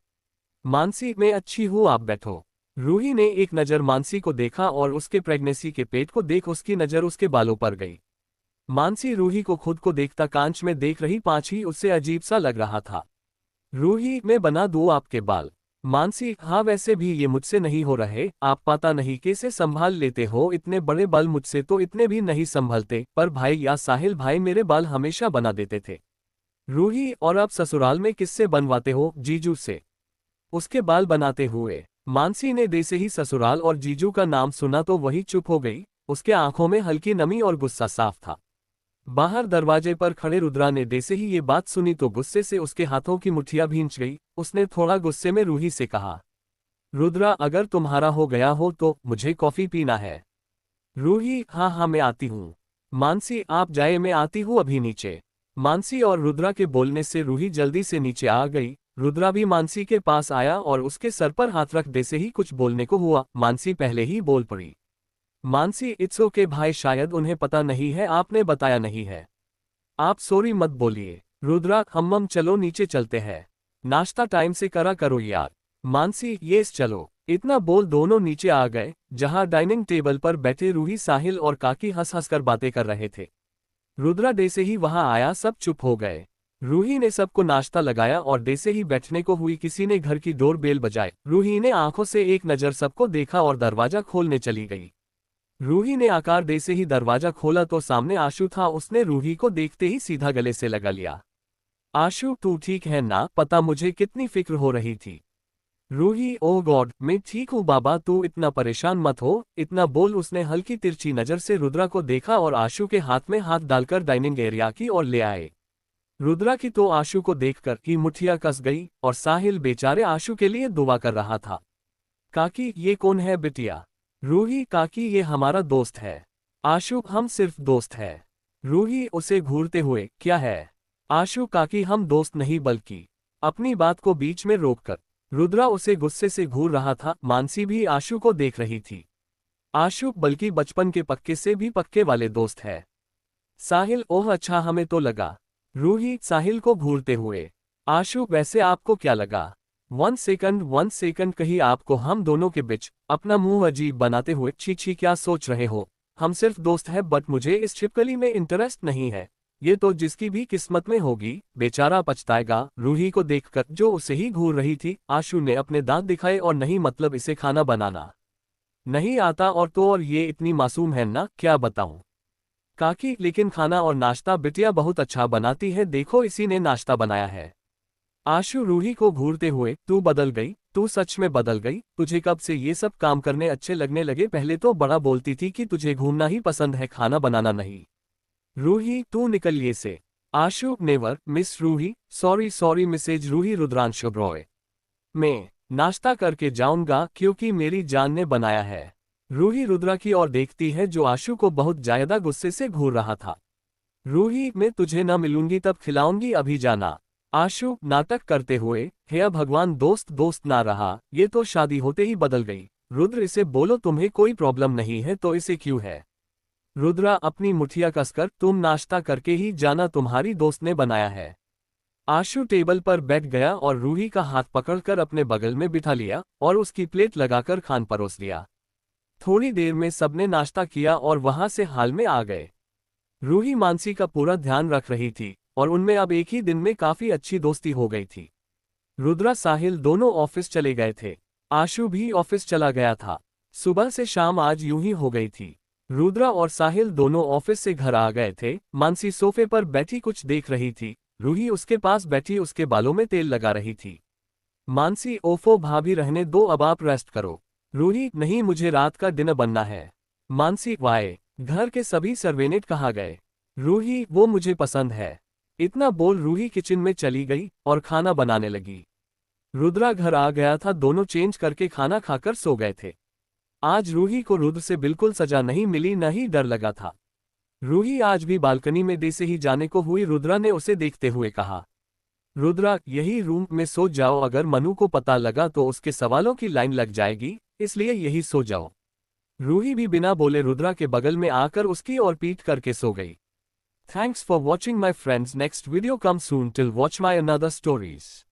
मानसी, मैं अच्छी हूँ, आप बैठो। रूही ने एक नज़र मानसी को देखा और उसके प्रेगनेंसी के पेट को देख उसकी नज़र उसके बालों पर गई। मानसी रूही को खुद को देखता कांच में देख रही पांच ही उससे अजीब सा लग रहा था। रूही, मैं बना दूँ आपके बाल? मानसी, हाँ वैसे भी ये मुझसे नहीं हो रहे, आप पता नहीं कैसे संभाल लेते हो, इतने बड़े बाल मुझसे तो इतने भी नहीं संभलते, पर भाई या साहिल भाई मेरे बाल हमेशा बना देते थे। रूही, और अब ससुराल में किससे बनवाते हो? जीजू से। उसके बाल बनाते हुए मानसी ने जैसे ही ससुराल और जीजू का नाम सुना तो वही चुप हो गई। उसके आंखों में हल्की नमी और गुस्सा साफ था। बाहर दरवाजे पर खड़े रुद्रा ने जैसे ही ये बात सुनी तो गुस्से से उसके हाथों की मुट्ठियां भींच गई। उसने थोड़ा गुस्से में रूही से कहा, रुद्रा, अगर तुम्हारा हो गया हो तो मुझे कॉफी पीना है। रूही, हाँ हाँ मैं आती हूँ। मानसी, आप जाए, मैं आती हूँ अभी नीचे। मानसी और रुद्रा के बोलने से रूही जल्दी से नीचे आ गई। रुद्रा भी मानसी के पास आया और उसके सर पर हाथ रख जैसे ही कुछ बोलने को हुआ, मानसी पहले ही बोल पड़ी। मानसी, इट्स ओके भाई, शायद उन्हें पता नहीं है, आपने बताया नहीं है। आप सॉरी मत बोलिए। रुद्रा, हम चलो नीचे चलते हैं, नाश्ता टाइम से करा करो यार। मानसी, येस चलो। इतना बोल दोनों नीचे आ गए, जहां डाइनिंग टेबल पर बैठे रूही, साहिल और काकी हंस हंस कर बातें कर रहे थे। रुद्रा जैसे ही वहां आया सब चुप हो गए। रूही ने सबको नाश्ता लगाया और जैसे ही बैठने को हुई किसी ने घर की डोर बेल बजाई। रूही ने आंखों से एक नज़र सबको देखा और दरवाजा खोलने चली गई। रूही ने आकार दे से ही दरवाजा खोला तो सामने आशु था। उसने रूही को देखते ही सीधा गले से लगा लिया। आशु, तू ठीक है ना? पता मुझे कितनी फिक्र हो रही थी। रूही, ओह गॉड, मैं ठीक हूँ बाबा, तू इतना परेशान मत हो। इतना बोल उसने हल्की तिरछी नज़र से रुद्रा को देखा और आशु के हाथ में हाथ डालकर डाइनिंग एरिया की ओर ले आए। रुद्रा की तो आशु को देखकर ही मुठ्ठियां कस गई और साहिल बेचारे आशु के लिए दुआ कर रहा था। काकी, ये कौन है बिटिया? रूही, काकी ये हमारा दोस्त है। आशु, हम सिर्फ दोस्त है। रूही उसे घूरते हुए, क्या है? आशु, काकी हम दोस्त नहीं बल्कि। अपनी बात को बीच में रोककर रुद्रा उसे गुस्से से घूर रहा था। मानसी भी आशु को देख रही थी। आशु, बल्कि बचपन के पक्के से भी पक्के वाले दोस्त है। साहिल, ओह अच्छा, हमें तो लगा। रूही साहिल को घूरते हुए, आशु, वैसे आपको क्या लगा? 1 सेकंड, कहीं आपको हम दोनों के बीच अपना मुंह अजीब बनाते हुए छी छी क्या सोच रहे हो? हम सिर्फ दोस्त हैं, बट मुझे इस छिपकली में इंटरेस्ट नहीं है। ये तो जिसकी भी किस्मत में होगी, बेचारा पछताएगा। रूही को देखकर जो उसे ही घूर रही थी, आशु ने अपने दांत दिखाए और नहीं मतलब इसे खाना बनाना नहीं आता और तो और ये इतनी मासूम है ना, क्या बताऊं काकी, लेकिन खाना और नाश्ता बिटिया बहुत अच्छा बनाती है, देखो इसी ने नाश्ता बनाया है। आशु रूही को घूरते हुए, तू बदल गई, तू सच में बदल गई। तुझे कब से ये सब काम करने अच्छे लगने लगे? पहले तो बड़ा बोलती थी कि तुझे घूमना ही पसंद है, खाना बनाना नहीं। रूही, तू निकल ये से। Ashu, never miss Ruhi, sorry sorry Mrs Ruhi Rudranshu Roy. मैं नाश्ता करके जाऊंगा क्योंकि मेरी जान ने बनाया है। रूही रुद्रा की ओर देखती है जो आशु को बहुत ज्यादा गुस्से से घूर रहा था। रूही, मैं तुझे न मिलूंगी तब खिलाऊंगी, अभी जाना। आशु नाटक करते हुए, हे भगवान, दोस्त दोस्त ना रहा, ये तो शादी होते ही बदल गई। रुद्र, इसे बोलो तुम्हें कोई प्रॉब्लम नहीं है तो इसे क्यों है? रुद्रा अपनी मुठिया कसकर, तुम नाश्ता करके ही जाना, तुम्हारी दोस्त ने बनाया है। आशु टेबल पर बैठ गया और रूही का हाथ पकड़कर अपने बगल में बिठा लिया और उसकी प्लेट लगाकर खान परोस लिया। थोड़ी देर में सबने नाश्ता किया और वहां से हाल में आ गए। रूही मानसी का पूरा ध्यान रख रही थी और उनमें अब एक ही दिन में काफी अच्छी दोस्ती हो गई थी। रुद्रा साहिल दोनों ऑफिस चले गए थे। आशु भी ऑफिस चला गया था। सुबह से शाम आज यूं ही हो गई थी। रुद्रा और साहिल दोनों ऑफिस से घर आ गए थे। मानसी सोफे पर बैठी कुछ देख रही थी। रूही उसके पास बैठी उसके बालों में तेल लगा रही थी। मानसी, ओफो भाभी, रहने दो, अब आप रेस्ट करो। रूही, नहीं, मुझे रात का डिनर बनना है। मानसी, वाई, घर के सभी सर्वेनेट कहाँ गए? रूही, वो मुझे पसंद है। इतना बोल रूही किचन में चली गई और खाना बनाने लगी। रुद्रा घर आ गया था। दोनों चेंज करके खाना खाकर सो गए थे। आज रूही को रुद्र से बिल्कुल सजा नहीं मिली, न ही डर लगा था। रूही आज भी बालकनी में दे से ही जाने को हुई। रुद्रा ने उसे देखते हुए कहा, रुद्रा, यही रूम में सो जाओ, अगर मनु को पता लगा तो उसके सवालों की लाइन लग जाएगी, इसलिए यही सो जाओ। रूही भी बिना बोले रुद्रा के बगल में आकर उसकी ओर पीट करके सो गई। Thanks for watching my friends. Next video comes soon. Till watch my another stories.